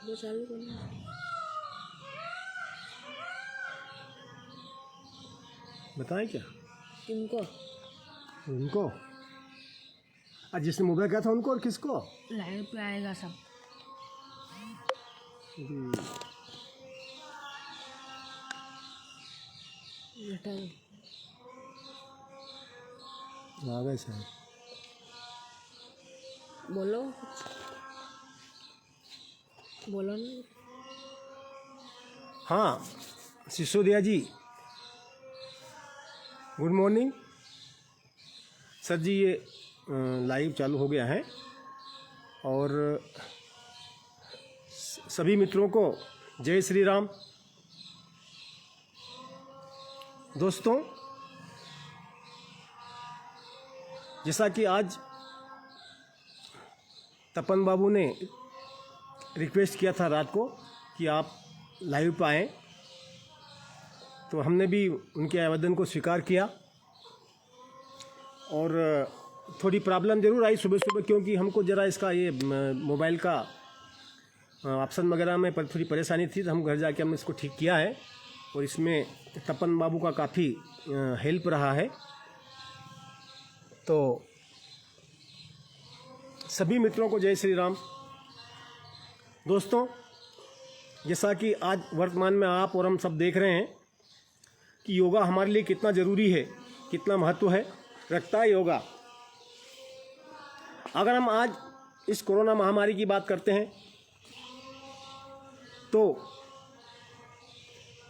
वो चालू करना बताएं क्या किनको? उनको? आज जिसने मोबाइल किया था उनको और किसको? लाइव पे आएगा सब। आ गए सर। बोलो बोलो ना। हाँ सिसोदिया जी, गुड मॉर्निंग सर जी। ये लाइव चालू हो गया है और सभी मित्रों को जय श्री राम। दोस्तों, जैसा कि आज तपन बाबू ने रिक्वेस्ट किया था रात को कि आप लाइव पर आएँ, तो हमने भी उनके आवेदन को स्वीकार किया। और थोड़ी प्रॉब्लम ज़रूर आई सुबह सुबह, क्योंकि हमको ज़रा इसका ये मोबाइल का ऑप्शन वगैरह में थोड़ी परेशानी थी, तो हम घर जाके हमने इसको ठीक किया है और इसमें तपन बाबू का काफ़ी हेल्प रहा है। तो सभी मित्रों को जय श्री राम। दोस्तों, जैसा कि आज वर्तमान में आप और हम सब देख रहे हैं कि योगा हमारे लिए कितना ज़रूरी है, कितना महत्व है रखता है योगा। अगर हम आज इस कोरोना महामारी की बात करते हैं तो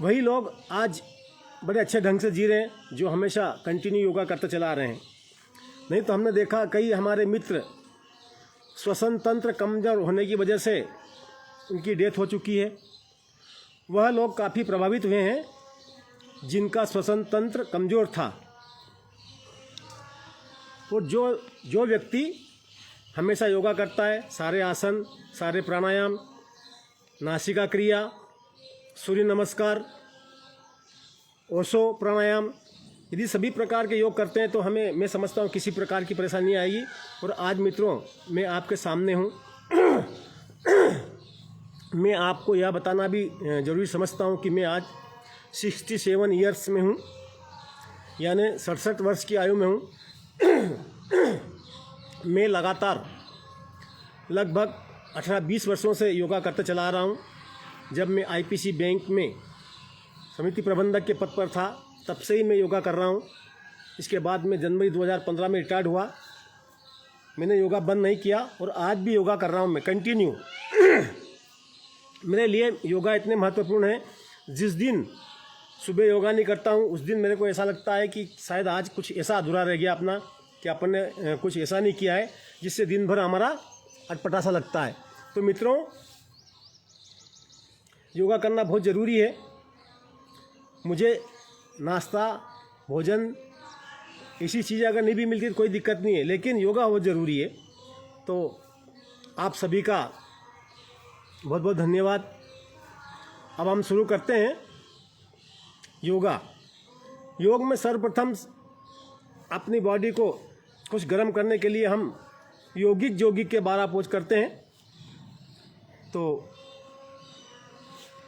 वही लोग आज बड़े अच्छे ढंग से जी रहे हैं जो हमेशा कंटिन्यू योगा करते चला आ रहे हैं। नहीं तो हमने देखा कई हमारे मित्र श्वसन तंत्र कमज़ोर होने की वजह से उनकी डेथ हो चुकी है। वह लोग काफ़ी प्रभावित हुए हैं जिनका श्वसन तंत्र कमज़ोर था। और जो व्यक्ति हमेशा योगा करता है, सारे आसन, सारे प्राणायाम, नासिका क्रिया, सूर्य नमस्कार, ओशो प्राणायाम, यदि सभी प्रकार के योग करते हैं तो मैं समझता हूँ किसी प्रकार की परेशानी नहीं आएगी। और आज मित्रों, मैं आपके सामने हूँ। मैं आपको यह बताना भी ज़रूरी समझता हूँ कि मैं आज 67 ईयर्स में हूँ, यानी 67 वर्ष की आयु में हूँ। मैं लगातार लगभग 18-20 वर्षों से योगा करते चला आ रहा हूँ। जब मैं आईपीसी बैंक में समिति प्रबंधक के पद पर था तब से ही मैं योगा कर रहा हूँ। इसके बाद मैं जनवरी 2015 में रिटायर्ड हुआ। मैंने योगा बंद नहीं किया और आज भी योगा कर रहा हूँ मैं कंटिन्यू। मेरे लिए योगा इतने महत्वपूर्ण है, जिस दिन सुबह योगा नहीं करता हूँ उस दिन मेरे को ऐसा लगता है कि शायद आज कुछ ऐसा अधूरा रह गया अपना, कि अपन ने कुछ ऐसा नहीं किया है जिससे दिन भर हमारा अटपटा सा लगता है। तो मित्रों, योगा करना बहुत ज़रूरी है। मुझे नाश्ता, भोजन, ऐसी चीज़ें अगर नहीं भी मिलती तो कोई दिक्कत नहीं है, लेकिन योगा बहुत ज़रूरी है। तो आप सभी का बहुत बहुत धन्यवाद। अब हम शुरू करते हैं योगा। योग में सर्वप्रथम अपनी बॉडी को कुछ गर्म करने के लिए हम यौगिक के 12 पोज करते हैं। तो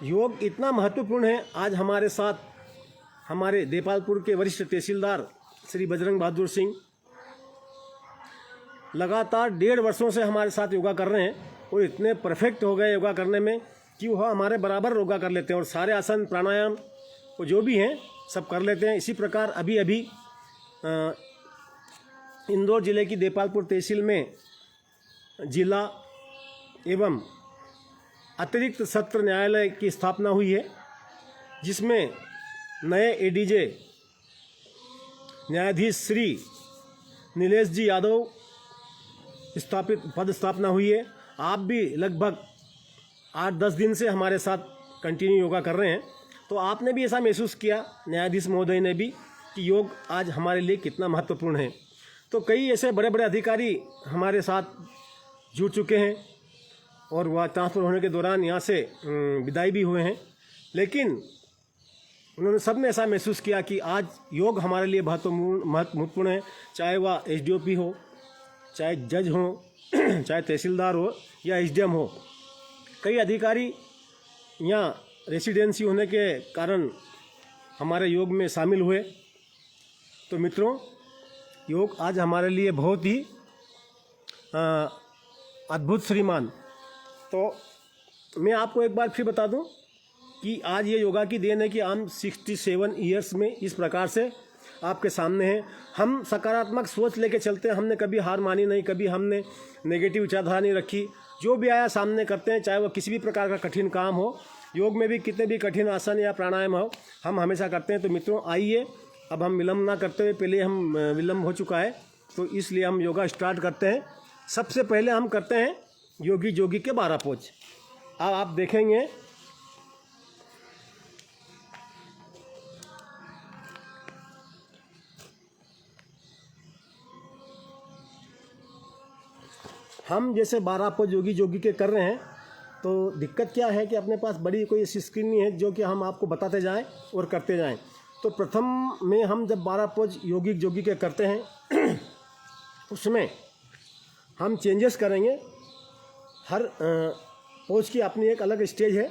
योग इतना महत्वपूर्ण है। आज हमारे साथ हमारे देपालपुर के वरिष्ठ तहसीलदार श्री बजरंग बहादुर सिंह लगातार 1.5 वर्षों से हमारे साथ योगा कर रहे हैं और इतने परफेक्ट हो गए योगा करने में कि वह हमारे बराबर योगा कर लेते हैं और सारे आसन, प्राणायाम वो जो भी हैं सब कर लेते हैं। इसी प्रकार अभी इंदौर जिले की देपालपुर तहसील में जिला एवं अतिरिक्त सत्र न्यायालय की स्थापना हुई है, जिसमें नए एडीजे न्यायाधीश श्री नीलेश जी यादव पद स्थापना हुई है। आप भी लगभग 8-10 दिन से हमारे साथ कंटिन्यू योगा कर रहे हैं, तो आपने भी ऐसा महसूस किया, न्यायाधीश महोदय ने भी, कि योग आज हमारे लिए कितना महत्वपूर्ण है। तो कई ऐसे बड़े बड़े अधिकारी हमारे साथ जुड़ चुके हैं और वह ट्रांसफ़र होने के दौरान यहाँ से विदाई भी हुए हैं, लेकिन उन्होंने सब ने ऐसा महसूस किया कि आज योग हमारे लिए महत्वपूर्ण है। चाहे वह एसडीओपी हो, चाहे जज हो, चाहे तहसीलदार हो या एसडीएम हो, कई अधिकारी यहाँ रेसिडेंसी होने के कारण हमारे योग में शामिल हुए। तो मित्रों, योग आज हमारे लिए बहुत ही अद्भुत श्रीमान। तो मैं आपको एक बार फिर बता दूं कि आज ये योगा की देन है कि हम 67 ईयर्स में इस प्रकार से आपके सामने हैं। हम सकारात्मक सोच लेके चलते हैं, हमने कभी हार मानी नहीं, कभी हमने नेगेटिव विचारधारा नहीं रखी। जो भी आया सामने करते हैं, चाहे वो किसी भी प्रकार का कठिन काम हो। योग में भी कितने भी कठिन आसन या प्राणायाम हो, हम हमेशा करते हैं। तो मित्रों आइए, अब हम विलम्ब ना करते हुए, पहले हम विलम्ब हो चुका है तो इसलिए हम योगा स्टार्ट करते हैं। सबसे पहले हम करते हैं योगी जोगी के 12 पोज। अब आप देखेंगे हम जैसे 12 पोज योगी जोगी के कर रहे हैं, तो दिक्कत क्या है कि अपने पास बड़ी कोई ऐसी स्क्रीन नहीं है जो कि हम आपको बताते जाएं और करते जाएं। तो प्रथम में हम जब 12 पोज योगी जोगी के करते हैं उसमें हम चेंजेस करेंगे। हर पोज की अपनी एक अलग स्टेज है,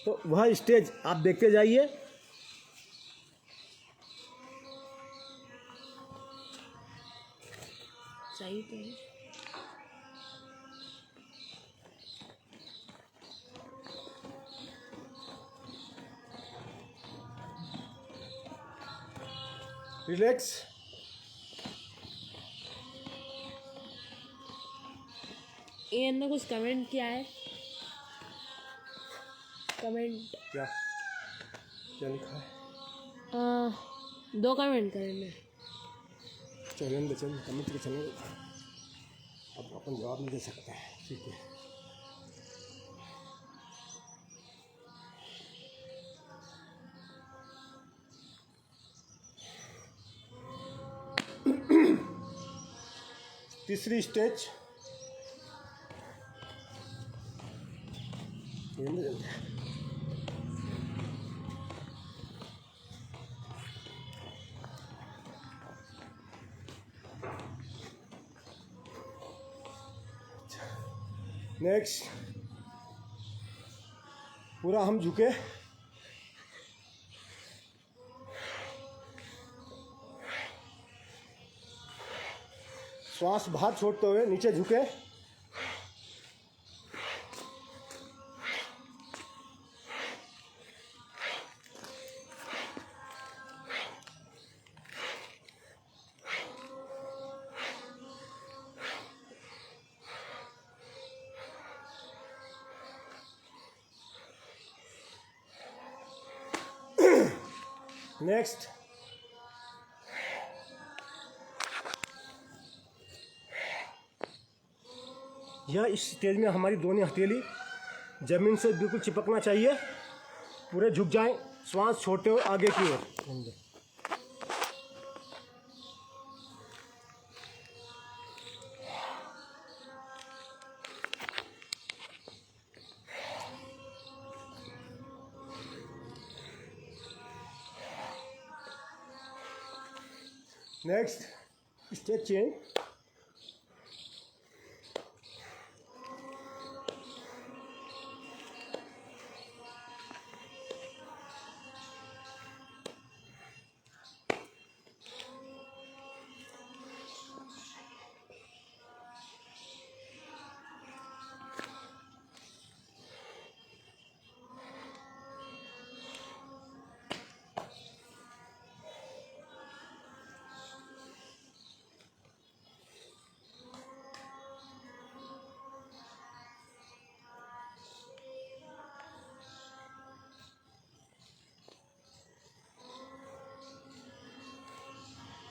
तो वह स्टेज आप देखते जाइए। सही तो है। रिलैक्स। ये ने कुछ कमेंट किया है। कमेंट क्या क्या लिखा है? 2 कमेंट करे ने। चलन बचन कमेंट के चलो, अब अपन जवाब नहीं दे सकते हैं, ठीक है। तीसरी स्टेज नेक्स्ट, पूरा हम झुके, श्वास बाहर छोड़ते हुए नीचे झुके, नेक्स्ट यह इस स्टेज में हमारी दोनों हथेली जमीन से बिल्कुल चिपकना चाहिए, पूरे झुक जाएं, श्वास छोड़ते हुए आगे की ओर। नेक्स्ट स्टेज चेंज,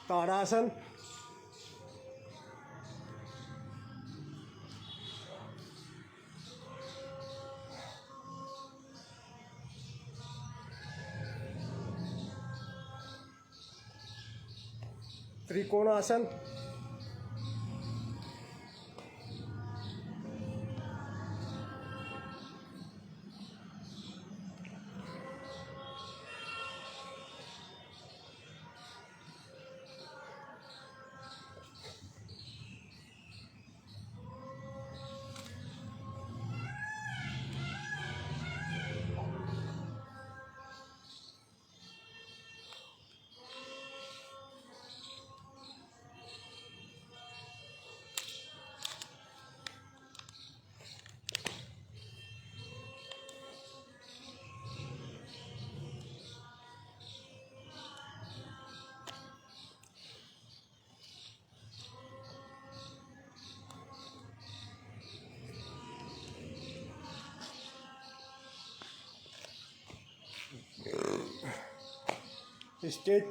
ताड़ासन, त्रिकोणासन, स्टेज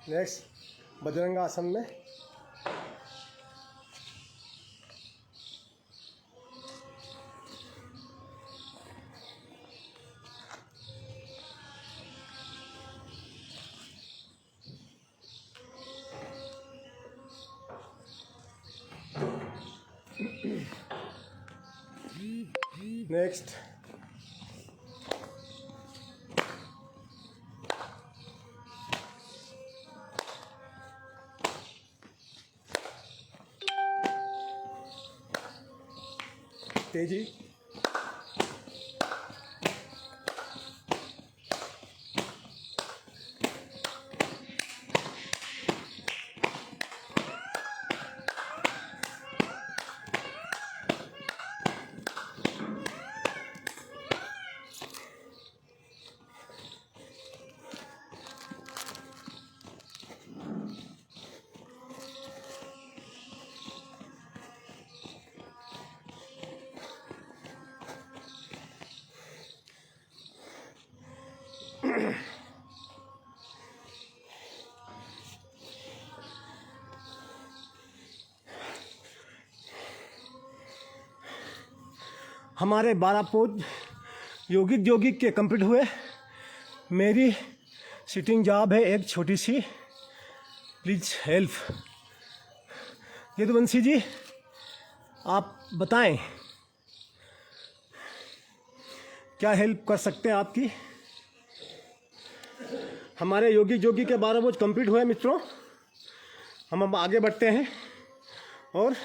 नेक्स्ट बजरंग आसन में। नेक्स्ट तेजी। हमारे 12 पोज योगिक के कंप्लीट हुए। मेरी सिटिंग जॉब है एक छोटी सी, प्लीज़ हेल्प। यदुवंशी जी आप बताएं क्या हेल्प कर सकते हैं आपकी। हमारे योगी के 12 पोज कंप्लीट हुए मित्रों। हम अब आगे बढ़ते हैं और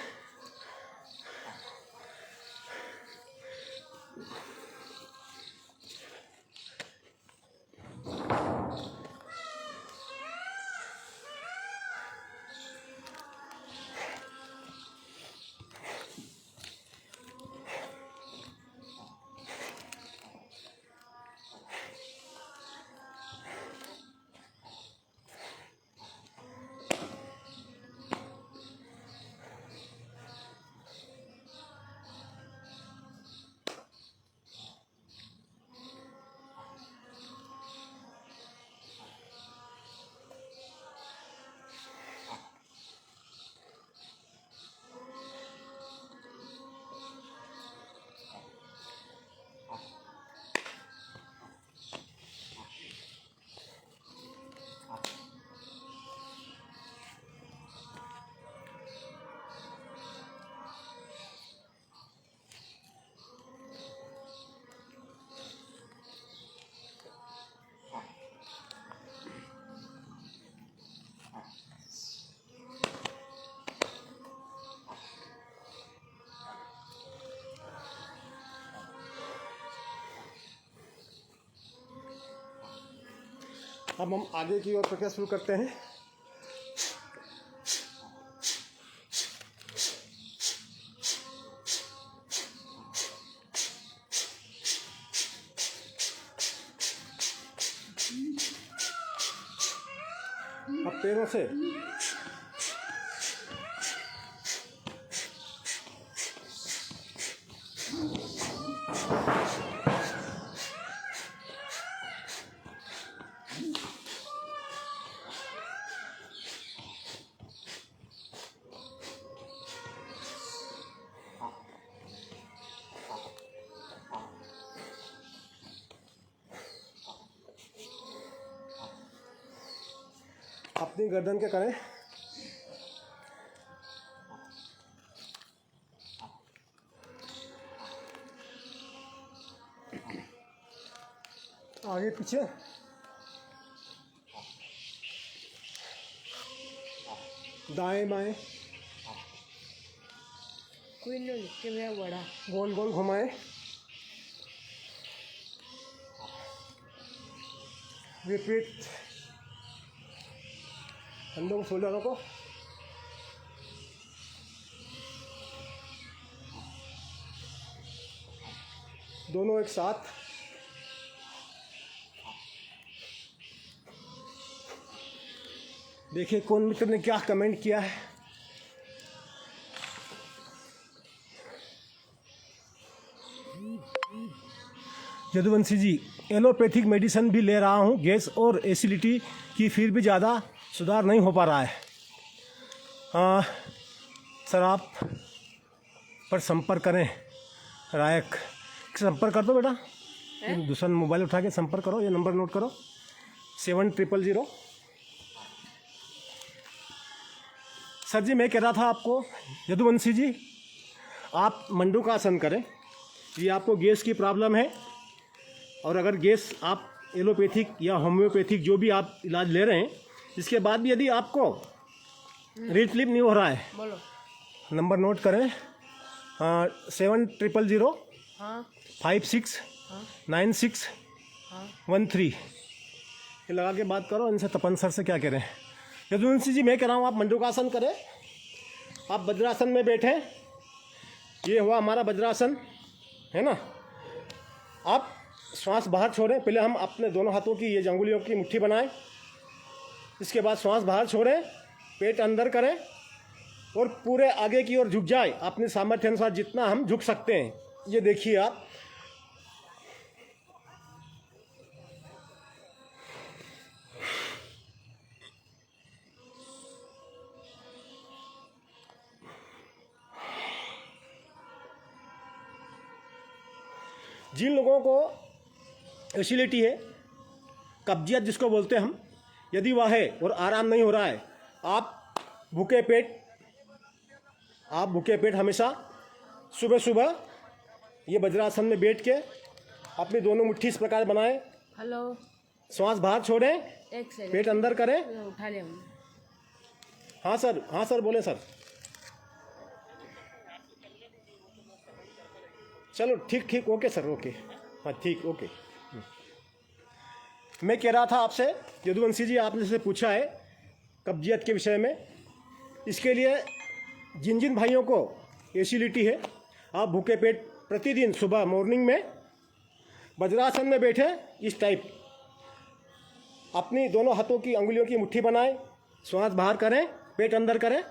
अब हम आगे की ओर प्रक्रिया शुरू करते हैं। अब पैरों से अपनी गर्दन के करें। आगे पीछे दाएं बाएं कोई नहीं लिख के मेरा बड़ा गोल गोल घुमाएं। रिपीट। कंधों को शोल्डरों को दोनों एक साथ। देखिए कौन मित्र ने क्या कमेंट किया है। यदुवंशी जी एलोपैथिक मेडिसिन भी ले रहा हूँ गैस और एसिडिटी की, फिर भी ज़्यादा सुधार नहीं हो पा रहा है। सर आप पर संपर्क करें रायक, संपर्क कर दो बेटा, दूसरा मोबाइल उठा के संपर्क करो, ये नंबर नोट करो 7000। सर जी मैं कह रहा था आपको, यदुवंशी जी आप मंडूकासन करें, ये आपको गैस की प्रॉब्लम है, और अगर गैस आप एलोपैथिक या होम्योपैथिक जो भी आप इलाज ले रहे हैं, इसके बाद भी यदि आपको रिलीफ नहीं हो रहा है, बोलो। नंबर नोट करें 7000 हाँ 56 हाँ 96 हाँ 13। ये लगा के बात करो इनसे, तपन सर से क्या कह रहे हैं। यदुवंशी जी मैं कह रहा हूँ आप मंडूकासन करें, आप वज्रासन में बैठे, ये हुआ हमारा वज्रासन है ना। आप श्वास बाहर छोड़ें, पहले हम अपने दोनों हाथों की ये अंगुलियों की मुट्ठी बनाएं, इसके बाद श्वास बाहर छोड़ें, पेट अंदर करें और पूरे आगे की ओर झुक जाए, अपने सामर्थ्य अनुसार जितना हम झुक सकते हैं। ये देखिए आप, जिन लोगों को एसिडिटी है, कब्जियत जिसको बोलते हैं हम, यदि वह है और आराम नहीं हो रहा है, आप भूखे पेट हमेशा सुबह सुबह ये वज्रासन में बैठ के अपनी दोनों मुट्ठी इस प्रकार बनाएं, हेलो, श्वास बाहर छोड़ें, एक सेकंड, पेट अंदर करें। उठा लिया हमने। हाँ सर बोले सर। चलो ठीक ओके सर, ओके हाँ ठीक ओके। मैं कह रहा था आपसे, यदुवंशी जी आपने से पूछा है कब्जियत के विषय में, इसके लिए जिन जिन भाइयों को एसिडिटी है, आप भूखे पेट प्रतिदिन सुबह मॉर्निंग में वज्रासन में बैठे इस टाइप अपनी दोनों हाथों की अंगुलियों की मुट्ठी बनाएं, श्वास बाहर करें, पेट अंदर करें।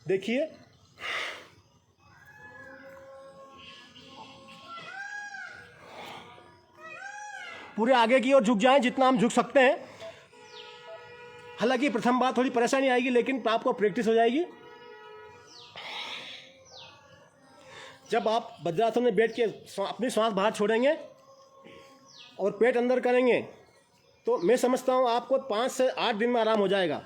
देखिए पूरे आगे की ओर झुक जाएं जितना हम झुक सकते हैं। हालांकि प्रथम बार थोड़ी परेशानी आएगी, लेकिन आपको प्रैक्टिस हो जाएगी। जब आप वज्रासन में बैठ के अपनी श्वास बाहर छोड़ेंगे और पेट अंदर करेंगे, तो मैं समझता हूँ आपको 5 से 8 दिन में आराम हो जाएगा।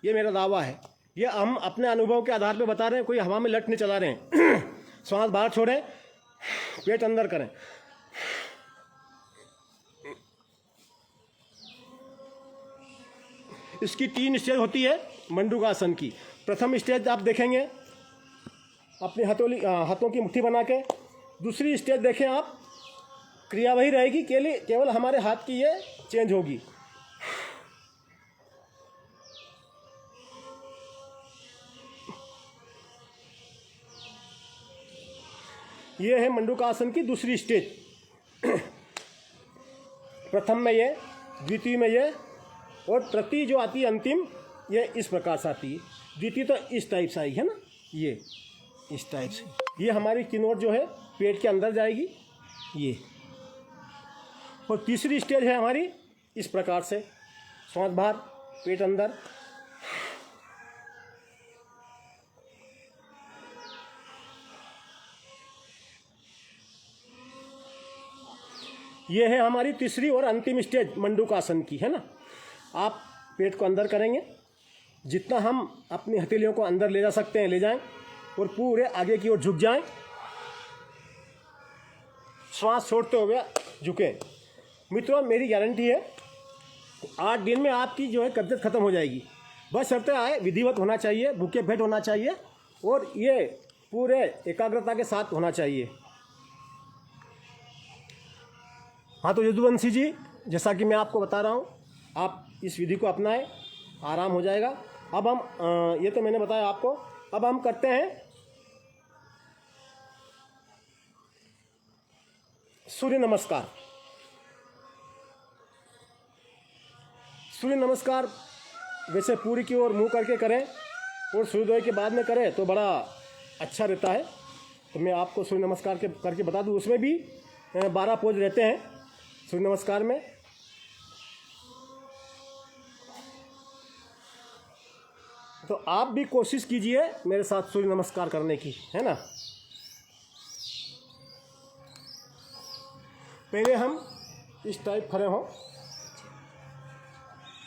ये मेरा दावा है, ये हम अपने अनुभव के आधार पर बता रहे हैं, कोई हवा में लट नहीं चला रहे हैं। श्वास बाहर छोड़ें, पेट अंदर करें। इसकी 3 स्टेज होती है मंडूकासन की। प्रथम स्टेज आप देखेंगे अपनी हाथों की मुट्ठी बना के। दूसरी स्टेज देखें आप, क्रिया वही रहेगी, केवल हमारे हाथ की ये चेंज होगी। ये है मंडूकासन की दूसरी स्टेज। प्रथम में ये, द्वितीय में ये, और तृतीय जो आती है अंतिम, ये इस प्रकार से आती है। द्वितीय तो इस टाइप से आएगी है ना, ये इस टाइप से। ये हमारी किनोट जो है पेट के अंदर जाएगी ये। और तीसरी स्टेज है हमारी इस प्रकार से, श्वास बाहर, पेट अंदर। ये है हमारी तीसरी और अंतिम स्टेज मंडूकासन की, है ना। आप पेट को अंदर करेंगे, जितना हम अपनी हथेलियों को अंदर ले जा सकते हैं ले जाएं, और पूरे आगे की ओर झुक जाएं, श्वास छोड़ते हुए झुकें। मित्रों मेरी गारंटी है 8 दिन में आपकी जो है कब्जियत खत्म हो जाएगी। बस शर्तें आए, विधिवत होना चाहिए, भूखे पेट होना चाहिए, और ये पूरे एकाग्रता के साथ होना चाहिए। हाँ तो यदुवंशी जी, जैसा कि मैं आपको बता रहा हूँ, आप इस विधि को अपनाएं, आराम हो जाएगा। अब हम ये तो मैंने बताया आपको, अब हम करते हैं सूर्य नमस्कार। सूर्य नमस्कार वैसे पूरी की ओर मुंह करके करें और सूर्योदय के बाद में करें तो बड़ा अच्छा रहता है। तो मैं आपको सूर्य नमस्कार करके बता दूं, उसमें भी 12 पोज रहते हैं। सूर्य नमस्कार में। तो आप भी कोशिश कीजिए मेरे साथ सूर्य नमस्कार करने की, है ना। पहले हम इस टाइप खड़े हों,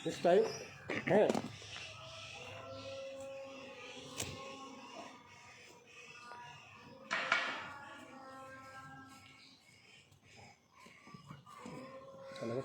इस टाइप है। चलो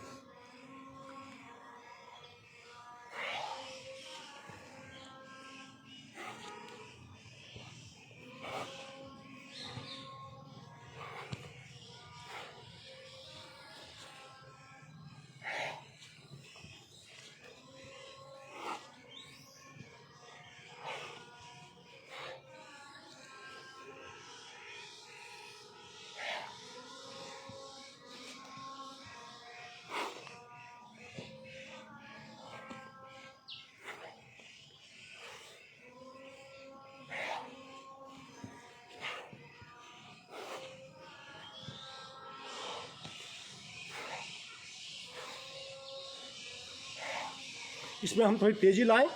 इसमें हम थोड़ी तेज़ी लाएं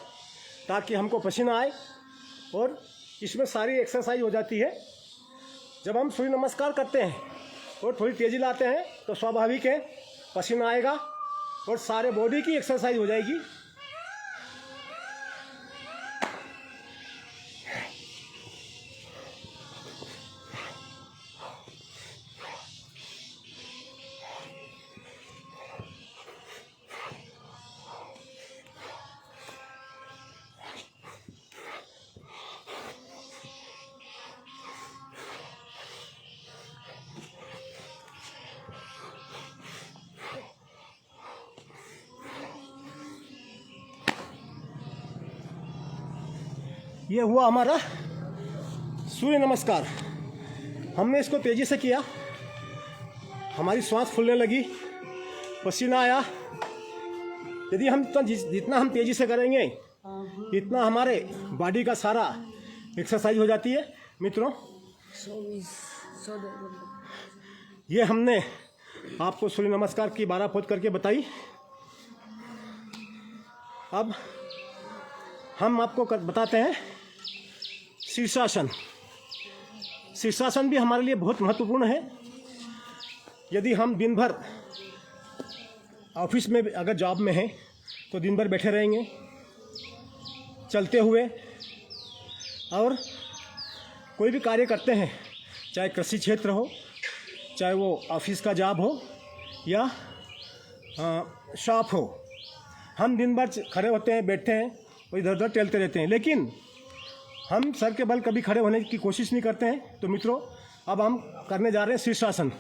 ताकि हमको पसीना आए और इसमें सारी एक्सरसाइज हो जाती है। जब हम सूर्य नमस्कार करते हैं और थोड़ी तेज़ी लाते हैं तो स्वाभाविक है पसीना आएगा और सारे बॉडी की एक्सरसाइज हो जाएगी। ये हुआ हमारा सूर्य नमस्कार। हमने इसको तेज़ी से किया, हमारी सांस फूलने लगी, पसीना आया। यदि हम जितना हम तेज़ी से करेंगे इतना हमारे बॉडी का सारा एक्सरसाइज हो जाती है। मित्रों, ये हमने आपको सूर्य नमस्कार की 12 पोज करके बताई। अब हम आपको बताते हैं शीर्षासन। शीर्षासन भी हमारे लिए बहुत महत्वपूर्ण है। यदि हम दिन भर ऑफिस में अगर जॉब में हैं तो दिन भर बैठे रहेंगे चलते हुए, और कोई भी कार्य करते हैं, चाहे कृषि क्षेत्र हो, चाहे वो ऑफिस का जॉब हो या शॉप हो, हम दिन भर खड़े होते हैं, बैठते हैं और इधर उधर टहलते रहते हैं, लेकिन हम सर के बल कभी खड़े होने की कोशिश नहीं करते हैं। तो मित्रों, अब हम करने जा रहे हैं शीर्षासन।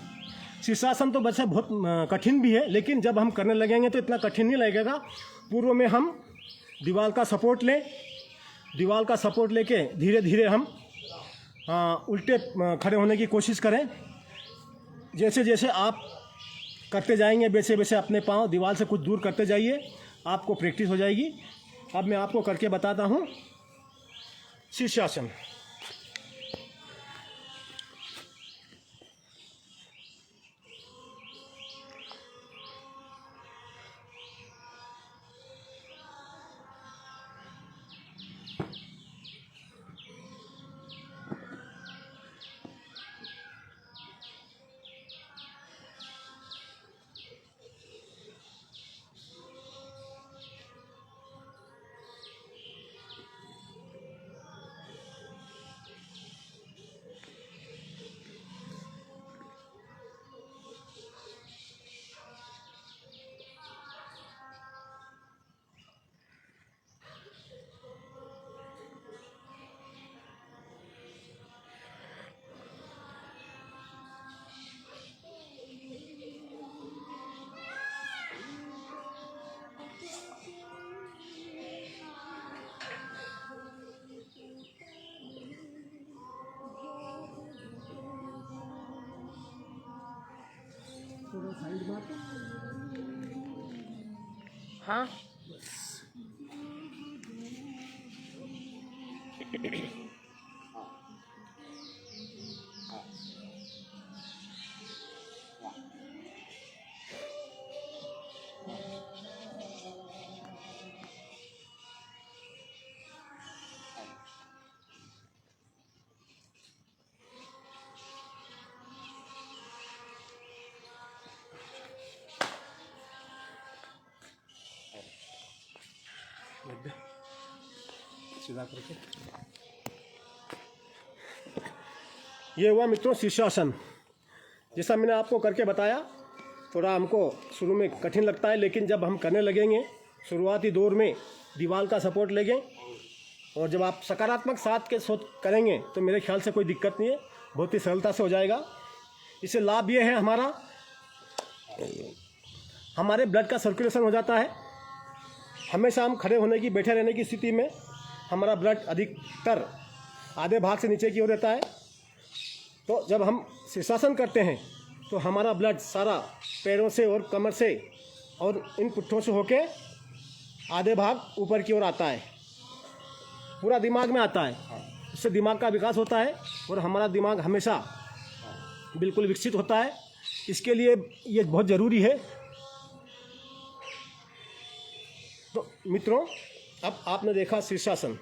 शीर्षासन तो वैसे बहुत कठिन भी है, लेकिन जब हम करने लगेंगे तो इतना कठिन नहीं लगेगा। पूर्व में हम दीवार का सपोर्ट लें, दीवार का सपोर्ट लेके धीरे धीरे हम उल्टे खड़े होने की कोशिश करें। जैसे जैसे आप करते जाएंगे वैसे वैसे अपने पाँव दीवार से कुछ दूर करते जाइए, आपको प्रैक्टिस हो जाएगी। अब मैं आपको करके बताता हूँ शीर्षासन। हाँ, सीधा करके। ये हुआ मित्रों शीर्षासन। जैसा मैंने आपको करके बताया, थोड़ा हमको शुरू में कठिन लगता है, लेकिन जब हम करने लगेंगे शुरुआती दौर में दीवार का सपोर्ट लेंगे और जब आप सकारात्मक साथ के सोच करेंगे तो मेरे ख्याल से कोई दिक्कत नहीं है, बहुत ही सरलता से हो जाएगा। इससे लाभ ये है हमारे ब्लड का सर्कुलेशन हो जाता है। हमेशा हम खड़े होने की, बैठे रहने की स्थिति में हमारा ब्लड अधिकतर आधे भाग से नीचे की ओर रहता है। तो जब हम शीर्षासन करते हैं तो हमारा ब्लड सारा पैरों से और कमर से और इन पुट्ठों से होके आधे भाग ऊपर की ओर आता है, पूरा दिमाग में आता है। इससे दिमाग का विकास होता है और हमारा दिमाग हमेशा बिल्कुल विकसित होता है। इसके लिए ये बहुत ज़रूरी है। तो मित्रों, अब आपने देखा शीर्षासन,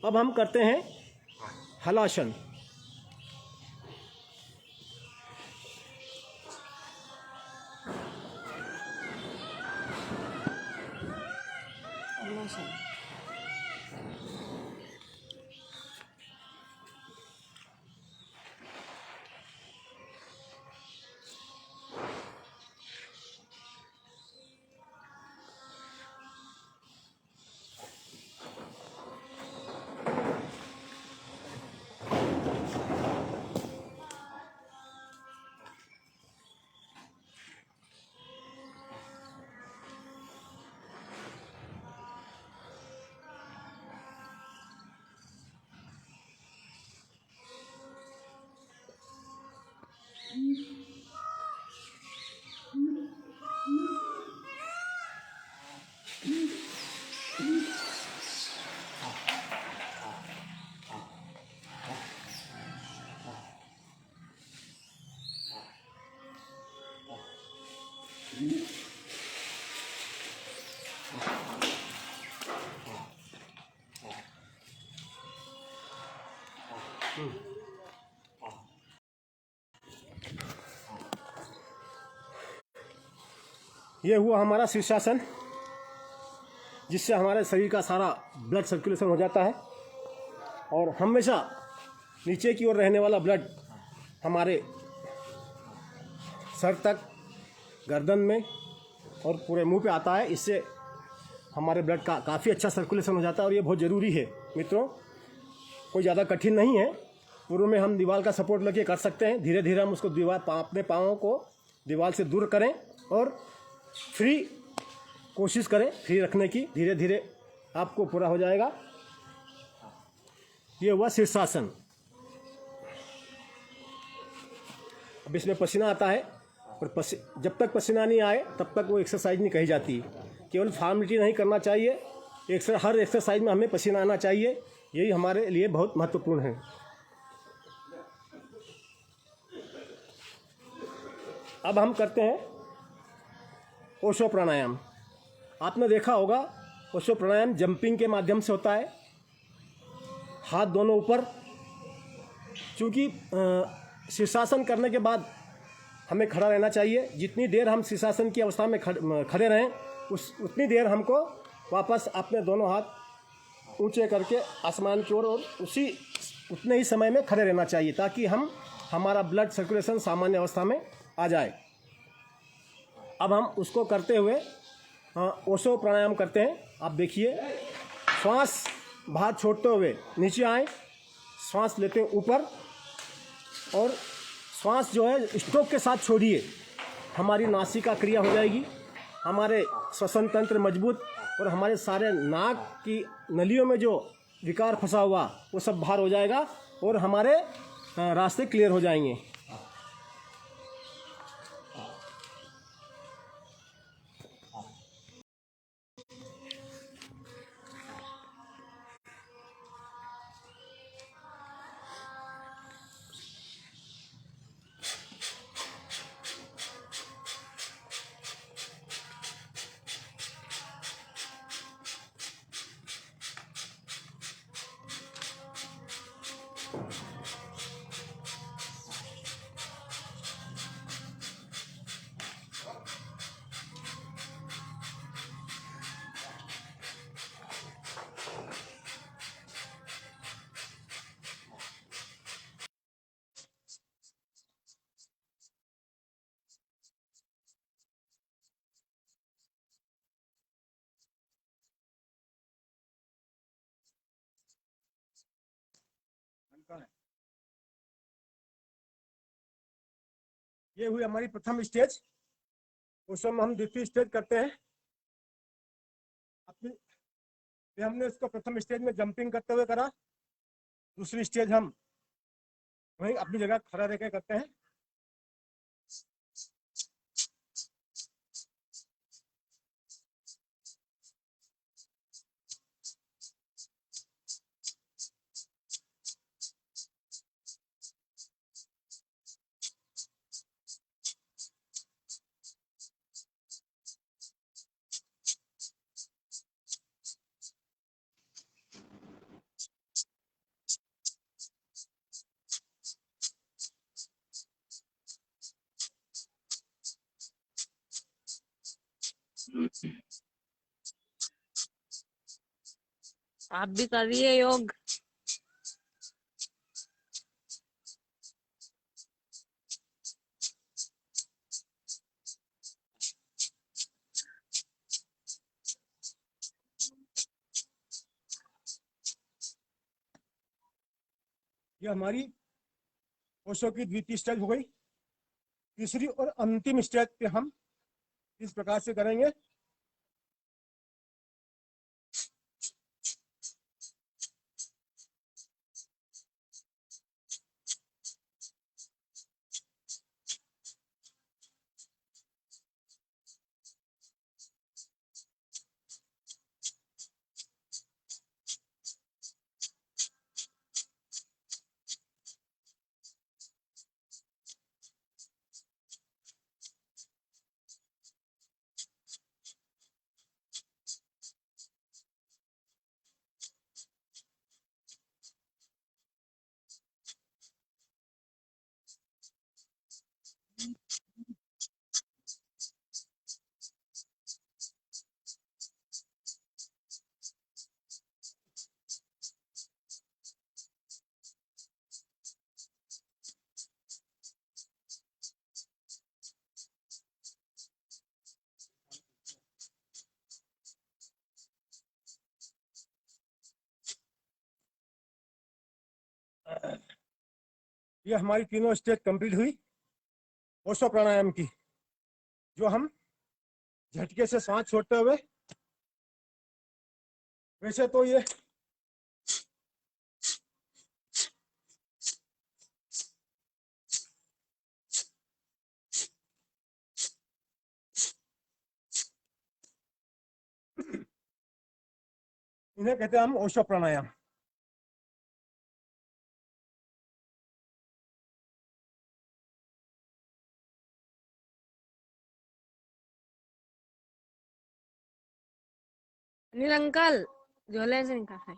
अब हम करते हैं हलासन। ये हुआ हमारा शीर्षासन, जिससे हमारे शरीर का सारा ब्लड सर्कुलेशन हो जाता है और हमेशा नीचे की ओर रहने वाला ब्लड हमारे सर तक, गर्दन में और पूरे मुंह पे आता है। इससे हमारे ब्लड का काफ़ी अच्छा सर्कुलेशन हो जाता है और ये बहुत ज़रूरी है मित्रों। कोई ज़्यादा कठिन नहीं है। पूर्व में हम दीवार का सपोर्ट लेके कर सकते हैं। धीरे धीरे हम उसको अपने पाँवों को दीवार से दूर करें और फ्री कोशिश करें फ्री रखने की। धीरे धीरे आपको पूरा हो जाएगा। ये हुआ शीर्षासन। अब इसमें पसीना आता है और जब तक पसीना नहीं आए तब तक वो एक्सरसाइज नहीं कही जाती। केवल फॉर्मेलिटी नहीं करना चाहिए, हर एक्सरसाइज में हमें पसीना आना चाहिए। यही हमारे लिए बहुत महत्वपूर्ण है। अब हम करते हैं ओशो प्राणायाम। आपने देखा होगा ओशो प्राणायाम जंपिंग के माध्यम से होता है, हाथ दोनों ऊपर। क्योंकि शीर्षासन करने के बाद हमें खड़ा रहना चाहिए। जितनी देर हम शीर्षासन की अवस्था में खड़े रहें उतनी देर हमको वापस अपने दोनों हाथ ऊंचे करके आसमान की ओर और उतने ही समय में खड़े रहना चाहिए, ताकि हमारा ब्लड सर्कुलेशन सामान्य अवस्था में आ जाए। अब हम उसको करते हुए ओशो प्राणायाम करते हैं। आप देखिए, श्वास बाहर छोड़ते हुए नीचे आए, श्वास लेते हैं ऊपर और श्वास जो है स्ट्रोक के साथ छोड़िए। हमारी नासिका क्रिया हो जाएगी, हमारे श्वसन तंत्र मजबूत और हमारे सारे नाक की नलियों में जो विकार फंसा हुआ वो सब बाहर हो जाएगा और हमारे रास्ते क्लियर हो जाएंगे। ये हुई हमारी प्रथम स्टेज। उस समय हम द्वितीय स्टेज करते हैं। अपनी ये हमने इसको प्रथम स्टेज में जंपिंग करते हुए करा। दूसरी स्टेज हम वहीं अपनी जगह खड़ा रह के करते हैं। आप भी करिए योग। ये हमारी ओशो की द्वितीय स्टेज हो गई। तीसरी और अंतिम स्टेज पे हम इस प्रकार से करेंगे। ये हमारी तीनों स्टेज कंप्लीट हुई ओशो प्राणायाम की, जो हम झटके से सांस छोड़ते हुए। वैसे तो ये इन्हें कहते हैं हम ओशो प्राणायाम। अनिल अंकल झोले से निकाल।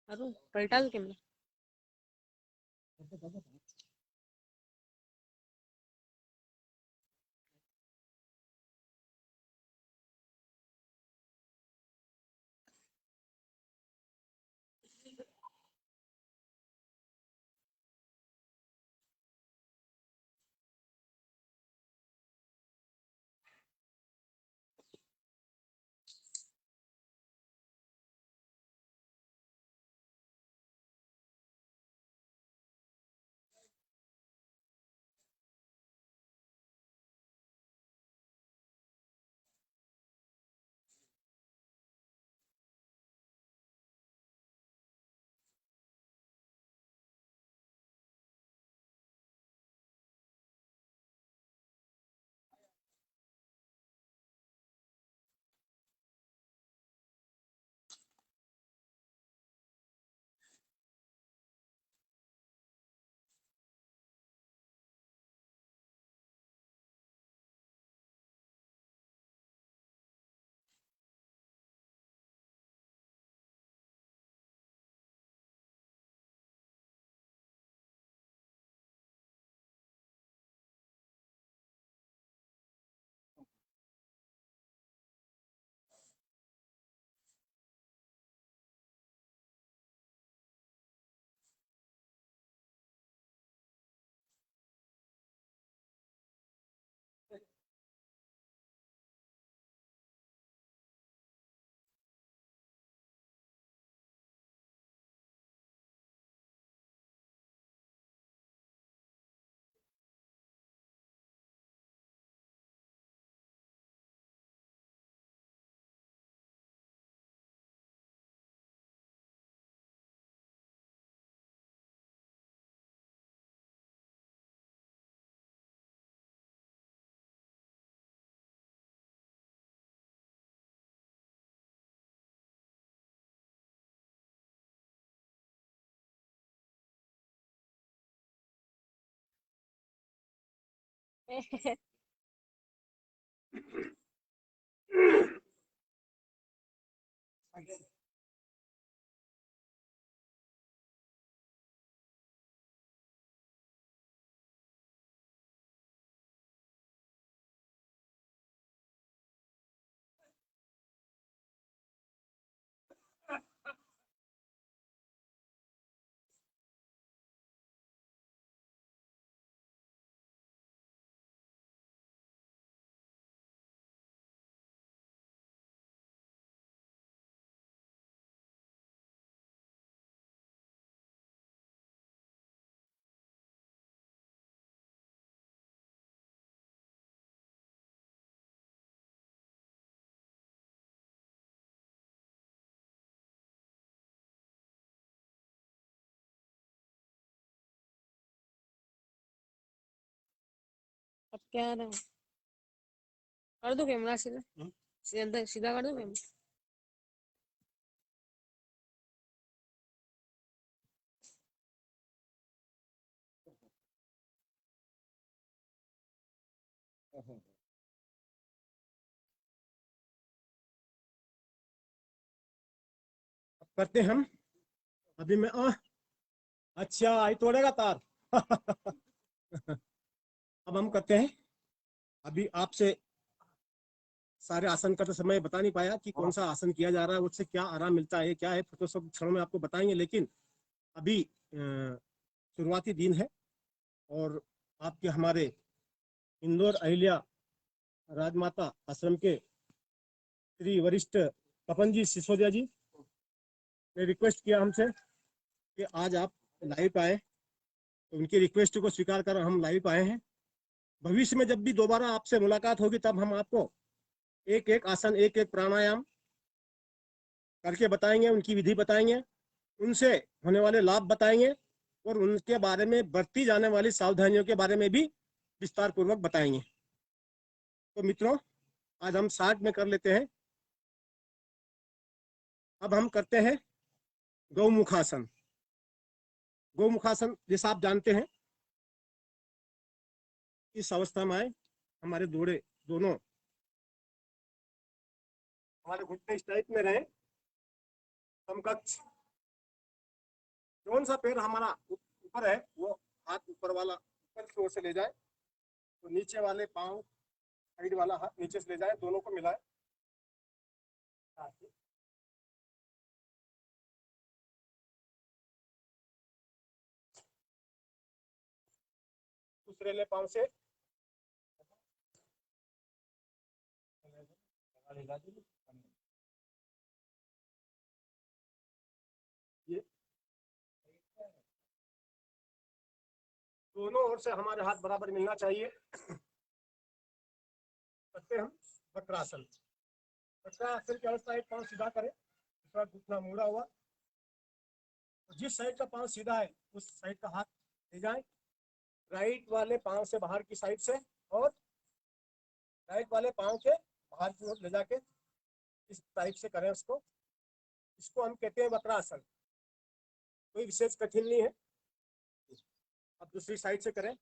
अरे पलटाल केम अब क्या रहा कर दो कैमरा सीधा सीधा सीधा कर दो कैमरा करते हैं हम। अभी मैं अच्छा आई तोड़ेगा तार। अब हम करते हैं। अभी आपसे सारे आसन करते समय बता नहीं पाया कि कौन सा आसन किया जा रहा है, उससे क्या आराम मिलता है, क्या है, तो सब क्षणों में आपको बताएंगे। लेकिन अभी शुरुआती दिन है और आपके हमारे इंदौर अहिल्या राजमाता आश्रम के श्री वरिष्ठ तपन जी सिसोदिया जी ने रिक्वेस्ट किया हमसे कि आज आप लाइव आए, तो उनकी रिक्वेस्ट को स्वीकार कर हम लाइव आए हैं। भविष्य में जब भी दोबारा आपसे मुलाकात होगी तब हम आपको एक एक आसन, एक एक प्राणायाम करके बताएंगे, उनकी विधि बताएंगे, उनसे होने वाले लाभ बताएंगे और उनके बारे में बरती जाने वाली सावधानियों के बारे में भी विस्तार पूर्वक बताएंगे। तो मित्रों, आज हम 60 में कर लेते हैं। अब हम करते हैं गौमुखासन। गौमुखासन जैसा आप जानते हैं, इस अवस्था में आए, हमारे जोड़े दोनों हमारे घुटने इस टाइप में रहे, समकक्ष कौन सा पैर हमारा ऊपर है वो हाथ ऊपर वाला ऊपर की ओर से ले जाए, तो नीचे वाले पाँव साइड वाला हाथ नीचे से ले जाए, दोनों को मिलाए। दूसरे ले पाँव से ये दोनों ओर से हमारे हाथ बराबर मिलना चाहिए। करते हम वक्रासन। वक्रासन की अवस्था, एक पाँव सीधा करें, दूसरा घुटना मुड़ा हुआ, जिस साइड का पाँव सीधा है उस साइड का हाथ ले जाए, राइट वाले पाँव से बाहर की साइड से, और राइट वाले पाँव के बाहर की ओर ले जाके इस टाइप से करें उसको। इसको हम कहते हैं वक्रासन। कोई विशेष कठिन नहीं है। अब दूसरी साइड से करें।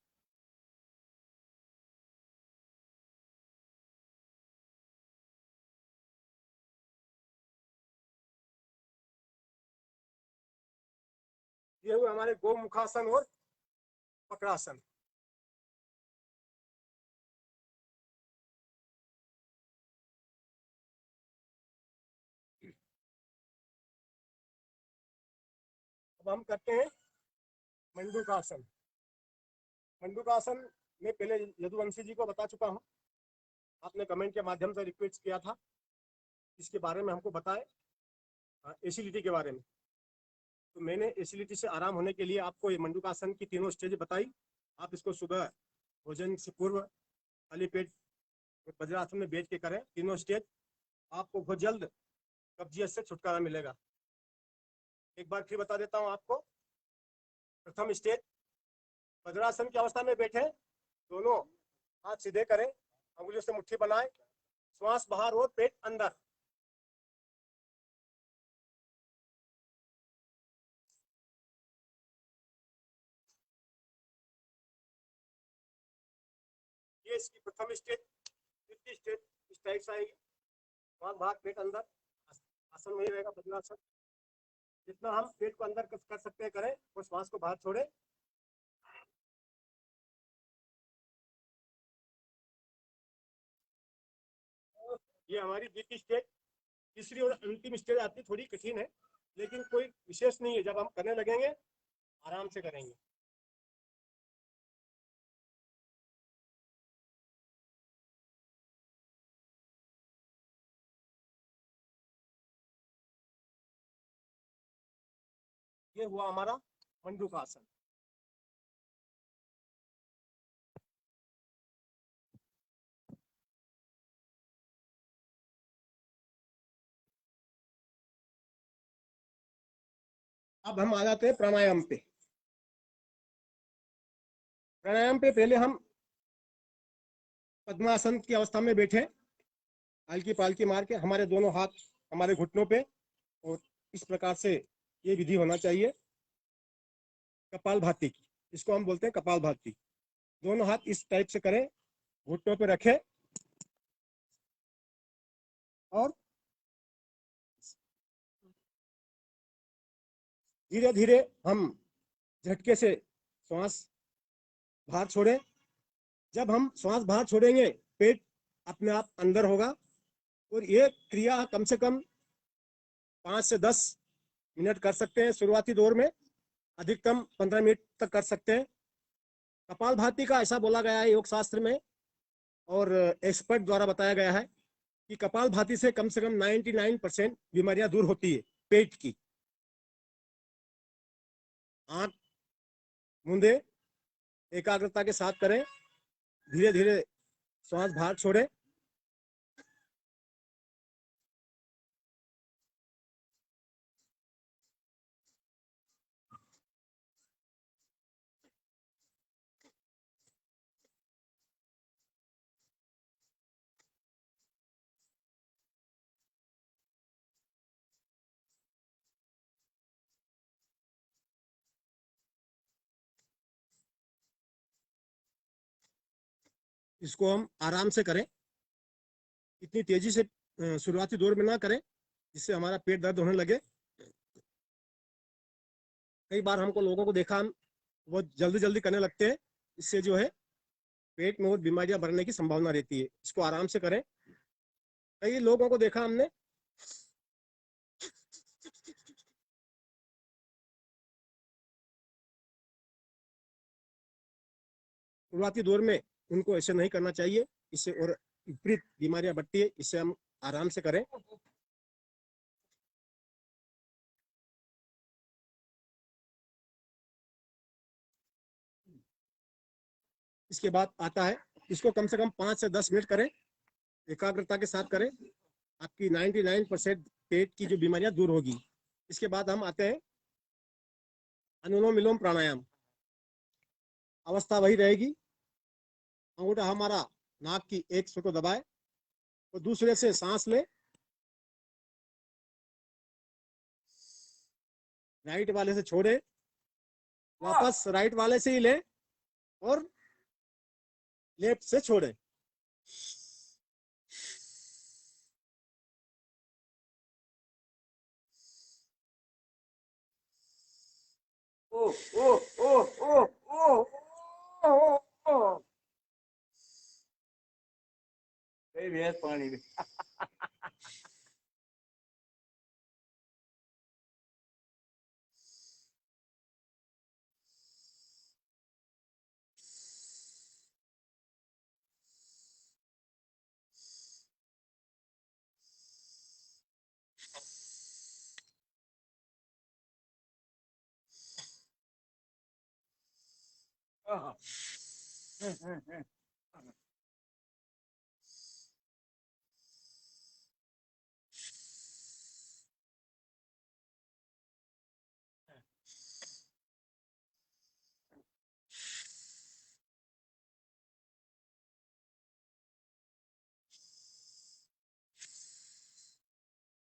ये हुए हमारे गोमुखासन और वक्रासन। अब हम करते हैं मंडूकासन। मंडूकासन में पहले यदुवंशी जी को बता चुका हूं, आपने कमेंट के माध्यम से रिक्वेस्ट किया था इसके बारे में हमको बताए, एसिडिटी के बारे में। तो मैंने एसिडिटी से आराम होने के लिए आपको ये मंडूकासन की तीनों स्टेज बताई। आप इसको सुबह भोजन से पूर्व खाली पेट वज्रासन में बैठ के करें तीनों स्टेज, आपको बहुत जल्द कब्जियत से छुटकारा मिलेगा। एक बार फिर बता देता हूँ आपको। प्रथम स्टेज, वज्रासन की अवस्था में बैठे, दोनों हाथ सीधे करें, अंगुलियों से मुट्ठी बनाए, श्वास बाहर और पेट अंदर। ये इसकी प्रथम स्टेज। द्वितीय स्टेज इस टाइप से आएगी, श्वास बाहर पेट अंदर, आसन वही रहेगा वज्रासन। जितना हम पेट को अंदर कर सकते हैं करें और श्वास को बाहर छोड़े। ये हमारी द्वितीय स्टेज। तीसरी और अंतिम स्टेज आती, थोड़ी कठिन है लेकिन कोई विशेष नहीं है। जब हम करने लगेंगे आराम से करेंगे। ये हुआ हमारा मंडूकासन। अब हम आ जाते हैं प्राणायाम पे। प्राणायाम पे पहले हम पद्मासन की अवस्था में बैठे, हल्की पालकी मार के हमारे दोनों हाथ हमारे घुटनों पे, और इस प्रकार से ये विधि होना चाहिए कपालभाति की। इसको हम बोलते हैं कपालभाति। दोनों हाथ इस टाइप से करें, घुटनों पे रखें और धीरे धीरे हम झटके से श्वास बाहर छोड़ें। जब हम श्वास बाहर छोड़ेंगे पेट अपने आप अंदर होगा, और ये क्रिया कम से कम 5 से 10 मिनट कर सकते हैं शुरुआती दौर में, अधिकतम 15 मिनट तक कर सकते हैं। कपालभाति का ऐसा बोला गया है योग शास्त्र में और एक्सपर्ट द्वारा बताया गया है कि कपालभाति से कम 99% बीमारियां दूर होती है पेट की। आंख मूंदे, एकाग्रता के साथ करें, धीरे धीरे श्वास बाहर छोड़े। इसको हम आराम से करें, इतनी तेजी से शुरुआती दौर में ना करें जिससे हमारा पेट दर्द होने लगे। कई बार हमको लोगों को देखा, हम वो जल्दी जल्दी करने लगते हैं, इससे जो है पेट में और बीमारियां बढ़ने की संभावना रहती है। इसको आराम से करें। कई लोगों को देखा हमने शुरुआती दौर में, उनको ऐसे नहीं करना चाहिए, इससे और विपरीत बीमारियां बढ़ती है। इससे हम आराम से करें। इसके बाद आता है, इसको कम से कम 5 से 10 मिनट करें, एकाग्रता के साथ करें। आपकी 99% पेट की जो बीमारियां दूर होगी। इसके बाद हम आते हैं अनुलोम विलोम प्राणायाम। अवस्था वही रहेगी, अंगूठा हमारा नाक की एक छोटो दबाए और दूसरे से सांस ले, राइट वाले से छोड़े, वापस राइट वाले से ही ले और लेफ्ट से छोड़े। ओ ओ ओ ओ ओ ओ ओ कई भैंस पानी में।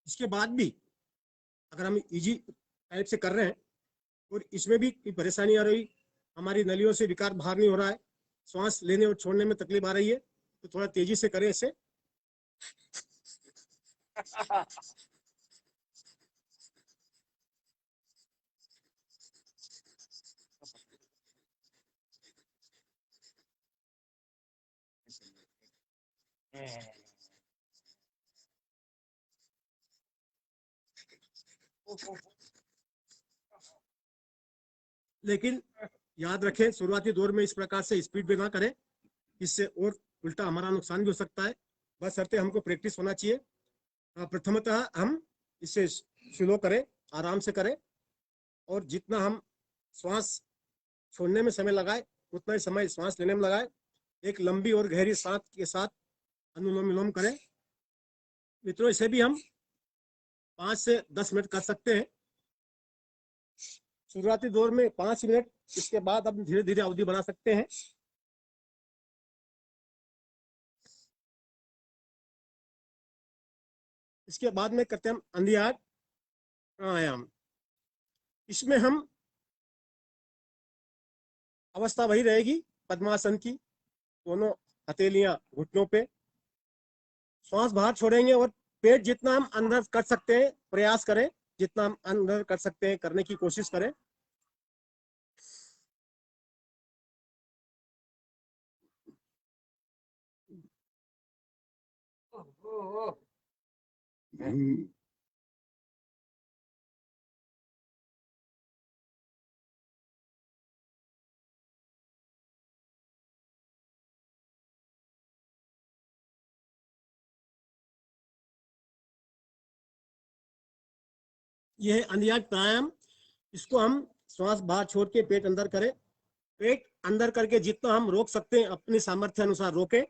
इसके बाद भी अगर हम इजी टाइप से कर रहे हैं और इसमें भी कोई परेशानी आ रही, हमारी नलियों से विकार बाहर नहीं हो रहा है, श्वास लेने और छोड़ने में तकलीफ आ रही है, तो थोड़ा तेजी से करें इसे। लेकिन याद रखें, शुरुआती दौर में इस प्रकार से स्पीड में ना करें, इससे और उल्टा हमारा नुकसान भी हो सकता है। बस हरते हमको प्रैक्टिस होना चाहिए। प्रथमतः हम इसे स्लो करें, आराम से करें, और जितना हम श्वास छोड़ने में समय लगाए उतना ही समय श्वास लेने में लगाए। एक लंबी और गहरी सांस के साथ अनुलोम विलोम करें। मित्रों, इसे भी हम 5 से 10 मिनट कर सकते हैं। शुरुआती दौर में 5 मिनट, इसके बाद हम धीरे धीरे अवधि बढ़ा सकते हैं। इसके बाद में करते हैं हम अंधियार प्राणायाम। इसमें हम अवस्था वही रहेगी, पद्मासन की, दोनों हथेलियां घुटनों पे, श्वास बाहर छोड़ेंगे और पेट जितना हम अंदर कर सकते हैं प्रयास करें, जितना हम अंदर कर सकते हैं करने की कोशिश करें। यह है अंधियार प्राणायाम। इसको हम श्वास बाहर छोड़ के पेट अंदर करें। पेट अंदर करके जितना हम रोक सकते हैं अपनी सामर्थ्य अनुसार रोकें।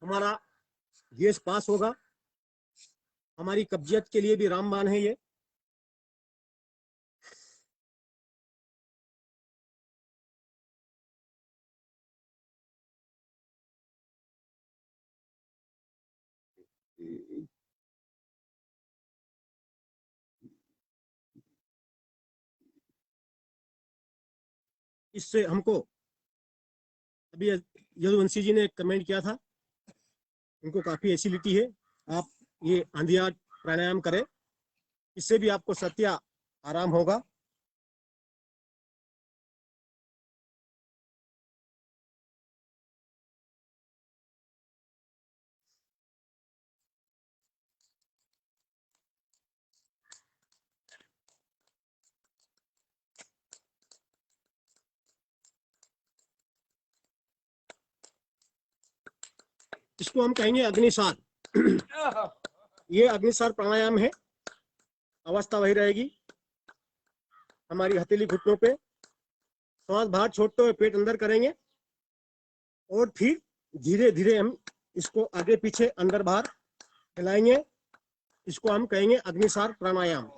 हमारा गैस पास होगा, हमारी कब्जियत के लिए भी रामबाण है ये। इससे हमको, अभी यदुवंशी जी ने कमेंट किया था, उनको काफ़ी एसिडिटी है, आप ये अंधियार प्राणायाम करें, इससे भी आपको सत्या आराम होगा। इसको हम कहेंगे अग्निसार। ये अग्निसार प्राणायाम है, अवस्था वही रहेगी, हमारी हथेली घुटनों पे, श्वास बाहर छोड़ते हुए पेट अंदर करेंगे और फिर धीरे धीरे हम इसको आगे पीछे अंदर बाहर फैलाएंगे। इसको हम कहेंगे अग्निसार प्राणायाम।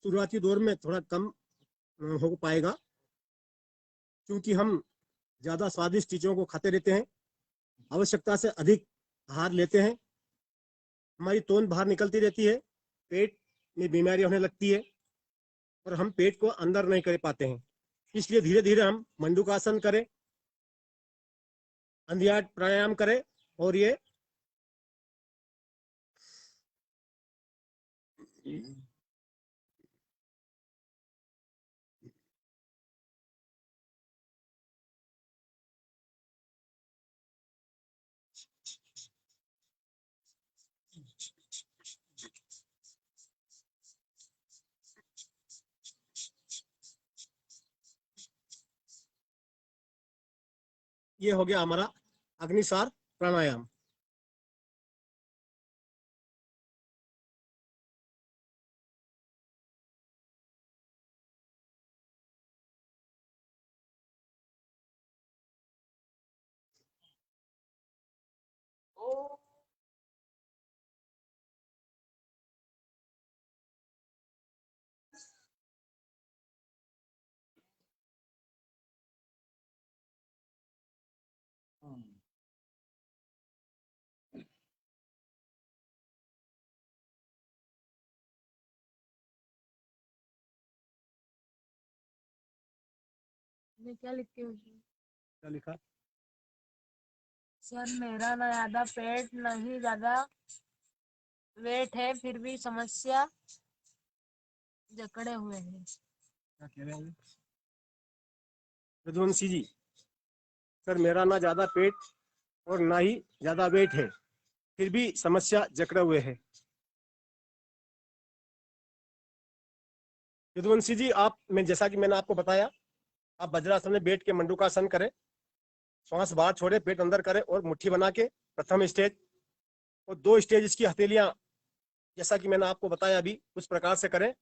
शुरुआती दौर में थोड़ा कम हो पाएगा, क्योंकि हम ज़्यादा स्वादिष्ट चीज़ों को खाते रहते हैं, आवश्यकता से अधिक आहार लेते हैं, हमारी तोंद बाहर निकलती रहती है, पेट में बीमारियां होने लगती है और हम पेट को अंदर नहीं कर पाते हैं। इसलिए धीरे धीरे हम मंडूकासन करें, अंधियार प्राणायाम करें और ये हो गया हमारा अग्निसार प्राणायाम। मैं क्या लिखती हूँ? क्या लिखा? सर मेरा ना ज्यादा पेट नहीं ज्यादा वेट है, फिर भी समस्या जकड़े हुए हैं। क्या कह रहे हैं यदुवंशी जी? सर मेरा ना ज्यादा पेट और ना ही ज्यादा वेट है, फिर भी समस्या जकड़े हुए है। यदुवंशी जी, आप, मैं जैसा कि मैंने आपको बताया, आप वज्रासन में बैठ के मंडूकासन करें, श्वास बाहर छोड़े, पेट अंदर करें और मुट्ठी बना के प्रथम स्टेज और 2 स्टेज इसकी हथेलियां, जैसा कि मैंने आपको बताया अभी, उस प्रकार से करें।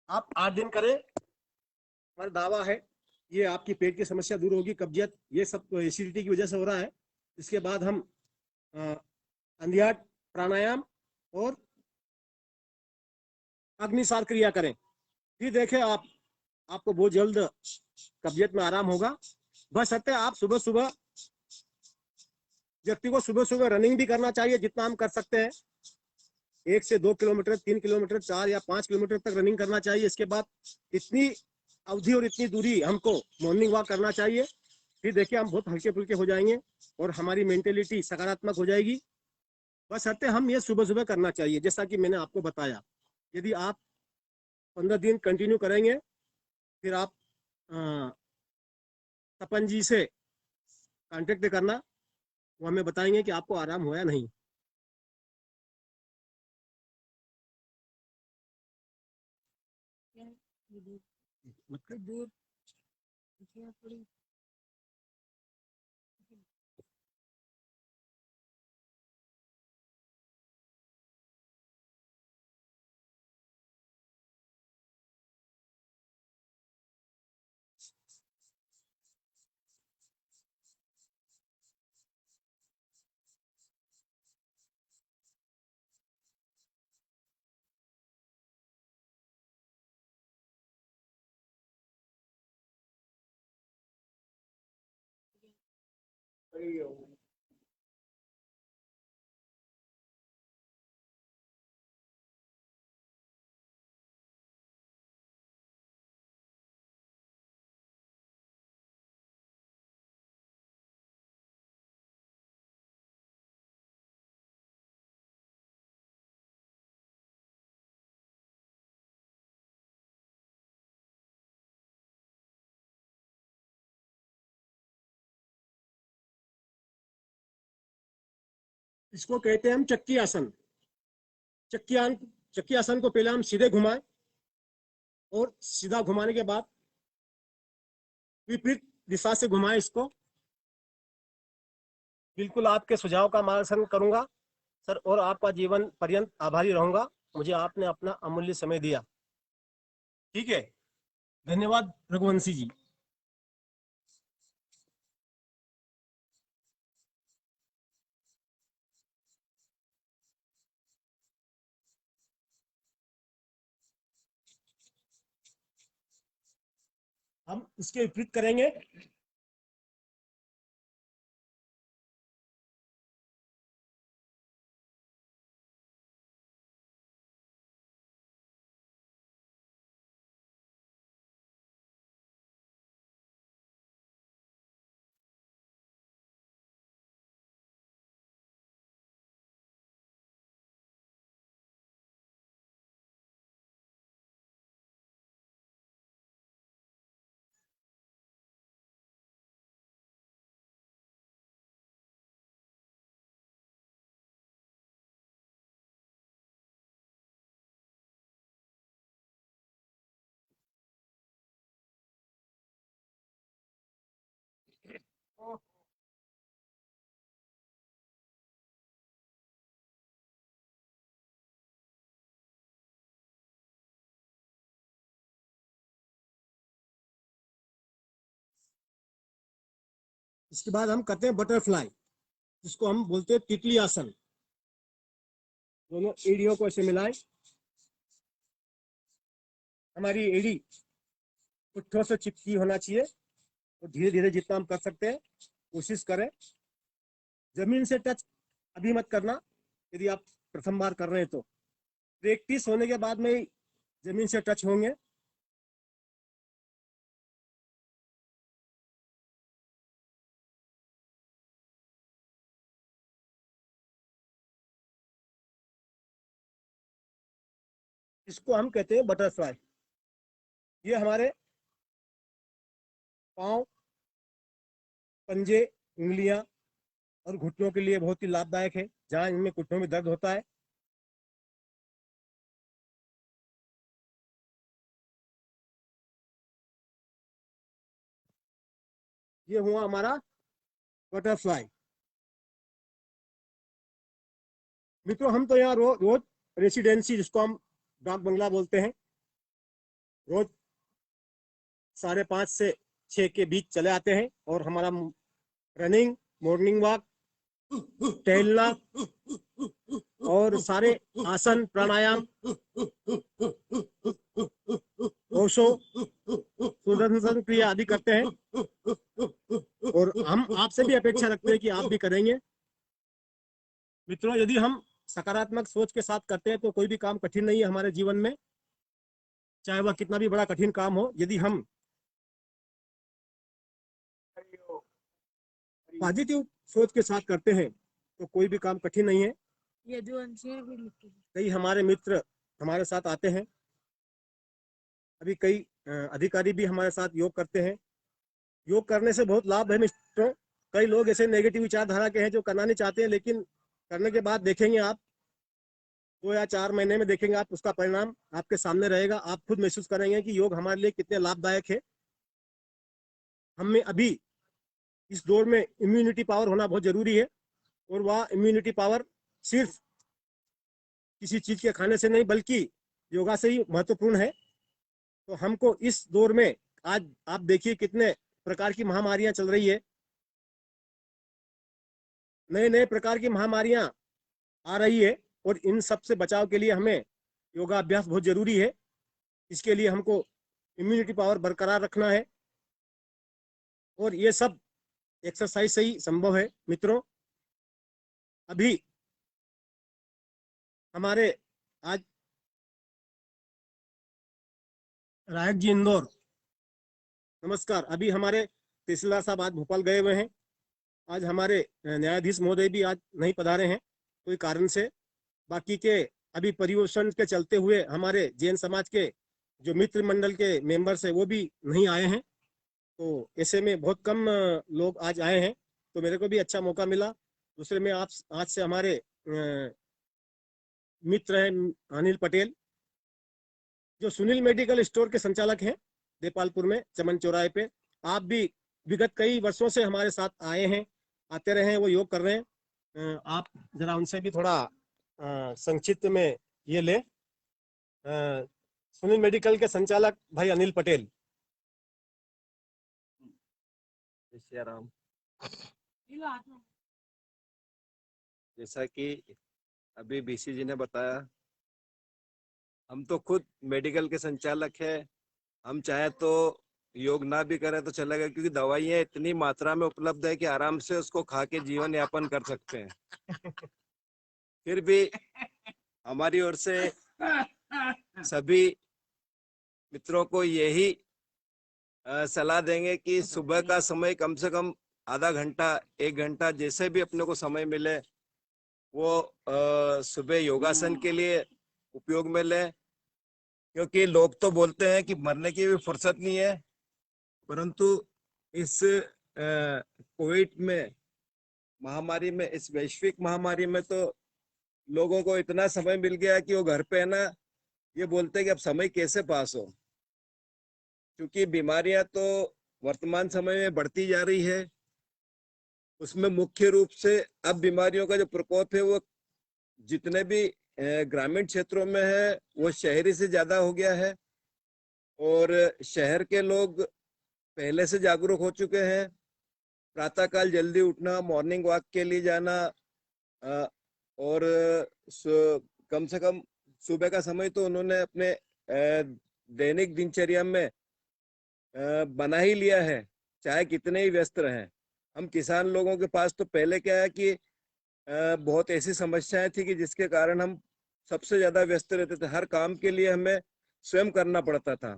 आप 8 दिन करें, हमारा दावा है ये आपकी पेट की समस्या दूर होगी, कब्जियत ये सब तो एसिडिटी की वजह से हो रहा है। इसके बाद हम अंधियार प्राणायाम और अग्निसार क्रिया करें, फिर देखें आपको बहुत जल्द कब्जियत में आराम होगा। बस सकते आप सुबह सुबह, व्यक्ति को सुबह सुबह रनिंग भी करना चाहिए, जितना हम कर सकते हैं, 1 से 2 किलोमीटर, 3 किलोमीटर, 4 या 5 किलोमीटर तक रनिंग करना चाहिए। इसके बाद इतनी अवधि और इतनी दूरी हमको मॉर्निंग वॉक करना चाहिए। फिर देखिए हम बहुत हल्के फुल्के हो जाएंगे और हमारी मेंटेलिटी सकारात्मक हो जाएगी। बस हत्ते हम ये सुबह सुबह करना चाहिए, जैसा कि मैंने आपको बताया। यदि आप 15 दिन कंटिन्यू करेंगे, फिर आप तपन जी से कांटेक्ट करना, वो हमें बताएंगे कि आपको आराम हुआ या नहीं। क्या है? ये दूर मतलब दूर क्या थोड़ी इसको कहते हैं हम चक्की आसन। चक्की आसन को पहले हम सीधे घुमाएं और सीधा घुमाने के बाद विपरीत दिशा से घुमाएं इसको। बिल्कुल आपके सुझाव का मार्गदर्शन करूंगा सर, और आपका जीवन पर्यंत आभारी रहूंगा। मुझे आपने अपना अमूल्य समय दिया। ठीक है, धन्यवाद रघुवंशी जी। हम इसके विपरीत करेंगे। इसके बाद हम करते हैं बटरफ्लाई, जिसको हम बोलते हैं तितली आसन। दोनों एड़ियों को ऐसे मिलाएं। हमारी एड़ी पुट्ठों से चिपकी होना चाहिए, और धीरे धीरे जितना हम कर सकते हैं कोशिश करें। जमीन से टच अभी मत करना, यदि आप प्रथम बार कर रहे हैं तो। प्रैक्टिस होने के बाद में जमीन से टच होंगे। इसको हम कहते हैं बटरफ्लाई। ये हमारे पांव, पंजे, उंगलियां और घुटनों के लिए बहुत ही लाभदायक है, जहां इनमें घुटनों में दर्द होता है। ये हुआ हमारा बटरफ्लाई। मित्रों, हम तो यहाँ रोज रेसिडेंसी, जिसको हम डाक बंगला बोलते हैं, रोज 5:30 से 6 के बीच चले आते हैं, और हमारा रनिंग, मॉर्निंग वॉक, टहलना और सारे आसन, प्राणायाम, ओशो, सुदर्शन क्रिया आदि करते हैं। और हम आपसे भी अपेक्षा रखते हैं कि आप भी करेंगे। मित्रों, यदि हम सकारात्मक सोच के साथ करते हैं तो कोई भी काम कठिन नहीं है हमारे जीवन में, चाहे वह कितना भी बड़ा कठिन काम हो। यदि हम पॉजिटिव सोच के साथ करते हैं तो कोई भी काम कठिन नहीं है। ये जो अंशेर भी लिखी है। कई हमारे मित्र हमारे साथ आते हैं, अभी कई अधिकारी भी हमारे साथ योग करते हैं। योग करने से बहुत लाभ है मित्रों। कई लोग ऐसे नेगेटिव विचारधारा के हैं जो करना नहीं चाहते हैं, लेकिन करने के बाद देखेंगे आप, 2 या 4 महीने में देखेंगे आप, उसका परिणाम आपके सामने रहेगा। आप खुद महसूस करेंगे कि योग हमारे लिए कितने लाभदायक है। हमें अभी इस दौर में इम्यूनिटी पावर होना बहुत जरूरी है, और वह इम्यूनिटी पावर सिर्फ किसी चीज के खाने से नहीं बल्कि योगा से ही महत्वपूर्ण है। तो हमको इस दौर में, आज आप देखिए कितने प्रकार की महामारियां चल रही है, नए नए प्रकार की महामारियां आ रही है, और इन सब से बचाव के लिए हमें योगा अभ्यास बहुत जरूरी है। इसके लिए हमको इम्यूनिटी पावर बरकरार रखना है, और ये सब एक्सरसाइज से ही संभव है। मित्रों, अभी हमारे आज रायक जी इंदौर, नमस्कार। अभी हमारे तहसीलदार साहब आज भोपाल गए हुए हैं। आज हमारे न्यायाधीश महोदय भी आज नहीं पधारे हैं कोई कारण से। बाकी के अभी परिवेशन के चलते हुए हमारे जैन समाज के जो मित्र मंडल के मेंबर्स हैं वो भी नहीं आए हैं। तो ऐसे में बहुत कम लोग आज आए हैं, तो मेरे को भी अच्छा मौका मिला। दूसरे में आप आज से हमारे मित्र हैं अनिल पटेल, जो सुनील मेडिकल स्टोर के संचालक हैं देपालपुर में चमन चौराहे पे। आप भी विगत कई वर्षों से हमारे साथ आए हैं, आते रहे हैं, वो योग कर रहे हैं। आप जरा उनसे भी थोड़ा संक्षिप्त में ये ले। सुनील मेडिकल के संचालक भाई अनिल पटेल। जय राम। जैसा कि अभी बीसी जी ने बताया, हम तो खुद मेडिकल के संचालक हैं। हम चाहे तो योग ना भी करें तो चलेगा, क्योंकि दवाइयाँ इतनी मात्रा में उपलब्ध है कि आराम से उसको खा के जीवन यापन कर सकते हैं। फिर भी हमारी ओर से सभी मित्रों को यही सलाह देंगे कि सुबह का समय कम से कम आधा घंटा 1 घंटा जैसे भी अपने को समय मिले वो सुबह योगासन के लिए उपयोग में ले। क्योंकि लोग तो बोलते हैं कि मरने की भी फुर्सत नहीं है, परंतु इस कोविड में महामारी में, इस वैश्विक महामारी में तो लोगों को इतना समय मिल गया कि वो घर पे है ना, ये बोलते हैं कि अब समय कैसे पास हो। क्योंकि बीमारियां तो वर्तमान समय में बढ़ती जा रही है, उसमें मुख्य रूप से अब बीमारियों का जो प्रकोप है वो जितने भी ग्रामीण क्षेत्रों में है वो शहरी से ज्यादा हो गया है। और शहर के लोग पहले से जागरूक हो चुके हैं। प्रातःकाल जल्दी उठना, मॉर्निंग वॉक के लिए जाना, और कम से कम सुबह का समय तो उन्होंने अपने दैनिक दिनचर्या में बना ही लिया है, चाहे कितने ही व्यस्त रहें। हम किसान लोगों के पास तो पहले क्या है कि बहुत ऐसी समस्याएं थी कि जिसके कारण हम सबसे ज्यादा व्यस्त रहते थे। हर काम के लिए हमें स्वयं करना पड़ता था।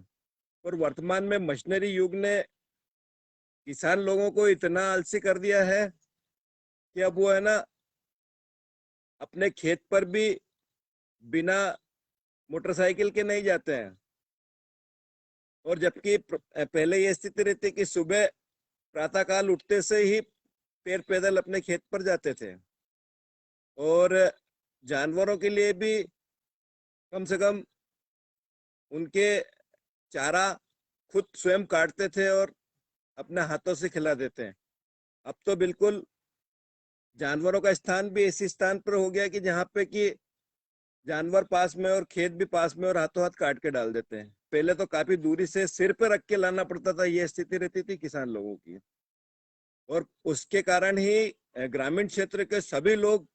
और वर्तमान में मशीनरी युग ने किसान लोगों को इतना आलसी कर दिया है कि अब वो है ना अपने खेत पर भी बिना मोटरसाइकिल के नहीं जाते हैं। और जबकि पहले ये स्थिति रहती कि सुबह प्रातःकाल उठते से ही पैर पैदल अपने खेत पर जाते थे। और जानवरों के लिए भी कम से कम उनके चारा खुद स्वयं काटते थे और अपने हाथों से खिला देते हैं। अब तो बिल्कुल जानवरों का स्थान भी ऐसी स्थान पर हो गया कि जहाँ पे कि जानवर पास में और खेत भी पास में और हाथों हाथ काट के डाल देते हैं। पहले तो काफी दूरी से सिर पे रख के लाना पड़ता था, ये स्थिति रहती थी किसान लोगों की। और उसके कारण ही ग्रामीण क्षेत्र के सभी लोग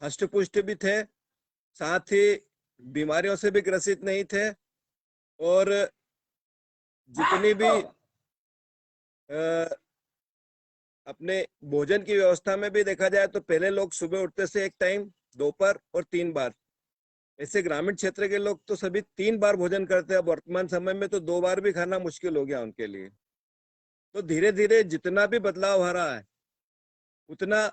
हष्ट-पुष्ट भी थे, साथ ही बीमारियों से भी ग्रसित नहीं थे। और जितनी भी अपने भोजन की व्यवस्था में भी देखा जाए तो पहले लोग सुबह उठते से एक टाइम, दोपहर और 3 बार, ऐसे ग्रामीण क्षेत्र के लोग तो सभी 3 बार भोजन करते हैं। वर्तमान समय में तो 2 बार भी खाना मुश्किल हो गया उनके लिए। तो धीरे धीरे जितना भी बदलाव आ रहा है उतना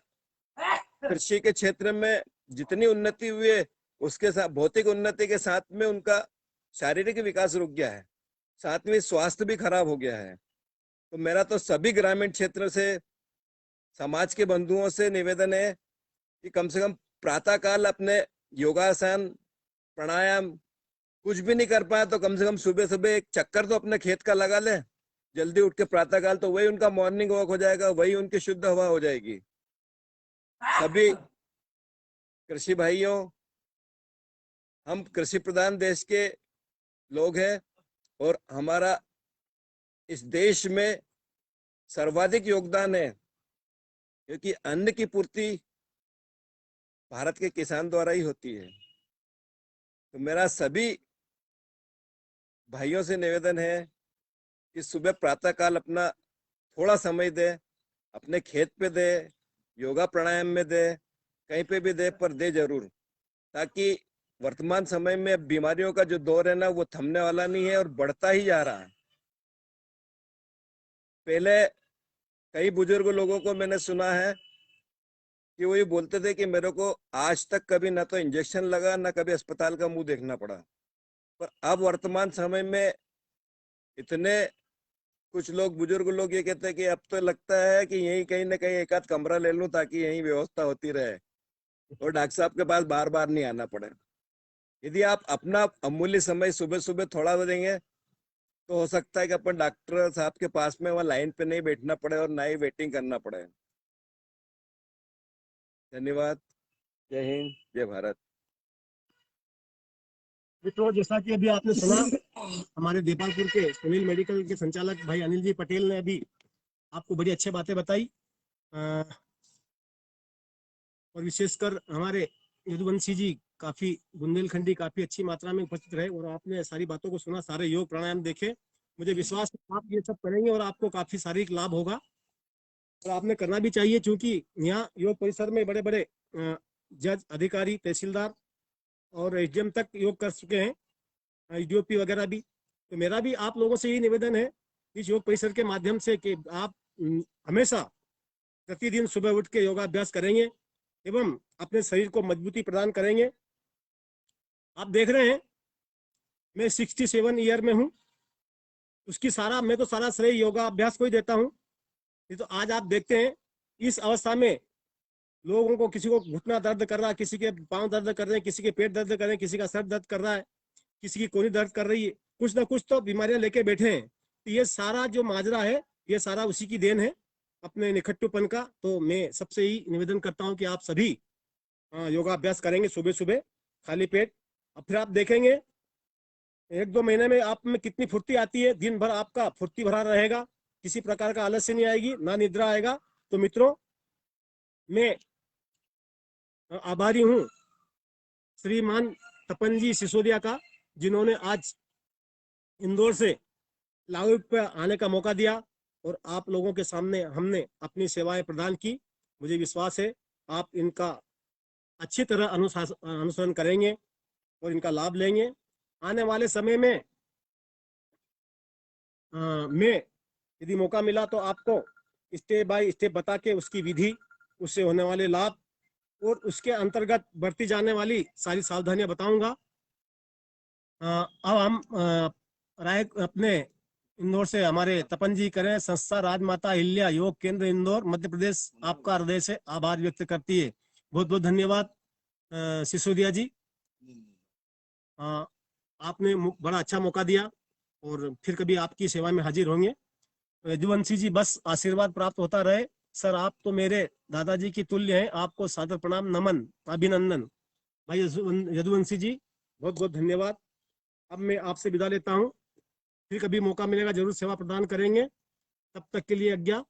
कृषि के क्षेत्र में जितनी उन्नति हुई है उसके साथ भौतिक उन्नति के साथ में उनका शारीरिक विकास रुक गया है, साथ में स्वास्थ्य भी खराब हो गया है। तो मेरा तो सभी ग्रामीण क्षेत्र से, समाज के बंधुओं से निवेदन है कि कम से कम प्रातःकाल अपने योगासन, प्राणायाम कुछ भी नहीं कर पाए तो कम से कम सुबह सुबह एक चक्कर तो अपने खेत का लगा ले जल्दी उठ के प्रातःकाल। तो वही उनका मॉर्निंग वॉक हो जाएगा, वही उनकी शुद्ध हवा हो जाएगी। सभी कृषि भाइयों, हम कृषि प्रधान देश के लोग हैं और हमारा इस देश में सर्वाधिक योगदान है, क्योंकि अन्न की पूर्ति भारत के किसान द्वारा ही होती है। तो मेरा सभी भाइयों से निवेदन है कि सुबह प्रातःकाल अपना थोड़ा समय दें, अपने खेत पे दे, योगा प्राणायाम में दे, कहीं पे भी दे, पर दे जरूर, ताकि वर्तमान समय में बीमारियों का जो दौर है ना वो थमने वाला नहीं है और बढ़ता ही जा रहा है। पहले कई बुजुर्ग लोगों को मैंने सुना है कि वो ये बोलते थे कि मेरे को आज तक कभी ना तो इंजेक्शन लगा ना कभी अस्पताल का मुंह देखना पड़ा, पर अब वर्तमान समय में इतने कुछ लोग बुजुर्ग लोग ये कहते हैं कि अब तो लगता है कि यहीं कहीं ना कहीं एक आध कमरा ले लूं ताकि यहीं व्यवस्था होती रहे और डॉक्टर साहब के पास बार बार नहीं आना पड़े। यदि आप अपना अमूल्य समय सुबह सुबह थोड़ा देंगे तो हो सकता है कि अपन डॉक्टर साहब के पास में वहाँ लाइन पे नहीं बैठना पड़े और ना ही वेटिंग करना पड़े। धन्यवाद। जय हिंद, जय भारत। मित्रों, जैसा कि अभी आपने सुना, हमारे देपालपुर के सुनील मेडिकल के संचालक भाई अनिल जी पटेल ने अभी आपको बड़ी अच्छी बातें बताई, और विशेषकर हमारे यदुवंशी जी काफी बुंदेलखंडी काफी अच्छी मात्रा में उपस्थित रहे और आपने सारी बातों को सुना, सारे योग प्राणायाम देखे। मुझे विश्वास है आप ये सब करेंगे और आपको काफी शारीरिक लाभ होगा और आपने करना भी चाहिए, क्योंकि यहाँ योग परिसर में बड़े बड़े जज, अधिकारी, तहसीलदार और एसडीएम तक योग कर चुके हैं, डीओपी वगैरह भी। तो मेरा भी आप लोगों से यही निवेदन है इस योग परिसर के माध्यम से कि आप हमेशा प्रतिदिन सुबह उठ के योगाभ्यास करेंगे एवं अपने शरीर को मजबूती प्रदान करेंगे। आप देख रहे हैं मैं 67 ईयर में हूँ, मैं तो सारा श्रेय योगा अभ्यास को ही देता हूँ। ये तो आज आप देखते हैं इस अवस्था में लोगों को, किसी को घुटना दर्द कर रहा है, किसी के पांव दर्द कर रहे हैं, किसी के पेट दर्द कर रहे हैं, किसी का सर दर्द कर रहा है, किसी की कोहनी दर्द कर रही है, कुछ ना कुछ तो बीमारियां लेके बैठे हैं। तो ये सारा जो माजरा है ये सारा उसी की देन है, अपने निखट्टूपन का। तो मैं सबसे ही निवेदन करता हूँ कि आप सभी योगाभ्यास करेंगे सुबह सुबह खाली पेट, और फिर आप देखेंगे 1-2 महीने में आप में कितनी फुर्ती आती है। दिन भर आपका फुर्ती भरा रहेगा, किसी प्रकार का आलस्य नहीं आएगी, ना निद्रा आएगा। तो मित्रों, मैं आभारी हूँ श्रीमान तपन जी सिसोदिया का, जिन्होंने आज इंदौर से लाहौर पे आने का मौका दिया और आप लोगों के सामने हमने अपनी सेवाएं प्रदान की। मुझे विश्वास है आप इनका अच्छी तरह अनुसरण करेंगे और इनका लाभ लेंगे। आने वाले समय में मैं यदि मौका मिला तो आपको स्टेप बाय स्टेप बता के उसकी विधि, उससे होने वाले लाभ और उसके अंतर्गत बरती जाने वाली सारी सावधानियां बताऊंगा। अब हम राय अपने इंदौर से हमारे तपन जी करें। संस्था राजमाता अहिल्या योग केंद्र इंदौर मध्य प्रदेश आपका हृदय से आभार व्यक्त करती है। बहुत बहुत धन्यवाद सिसोदिया जी, आपने बड़ा अच्छा मौका दिया और फिर कभी आपकी सेवा में हाजिर होंगे। यदुवंशी जी, बस आशीर्वाद प्राप्त होता रहे। सर, आप तो मेरे दादाजी की तुल्य हैं, आपको सादर प्रणाम, नमन, अभिनंदन। भाई यदुवंशी जी, बहुत बहुत धन्यवाद। अब मैं आपसे विदा लेता हूँ, फिर कभी मौका मिलेगा जरूर सेवा प्रदान करेंगे। तब तक के लिए आज्ञा।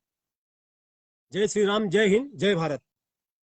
जय श्री राम, जय हिंद, जय भारत।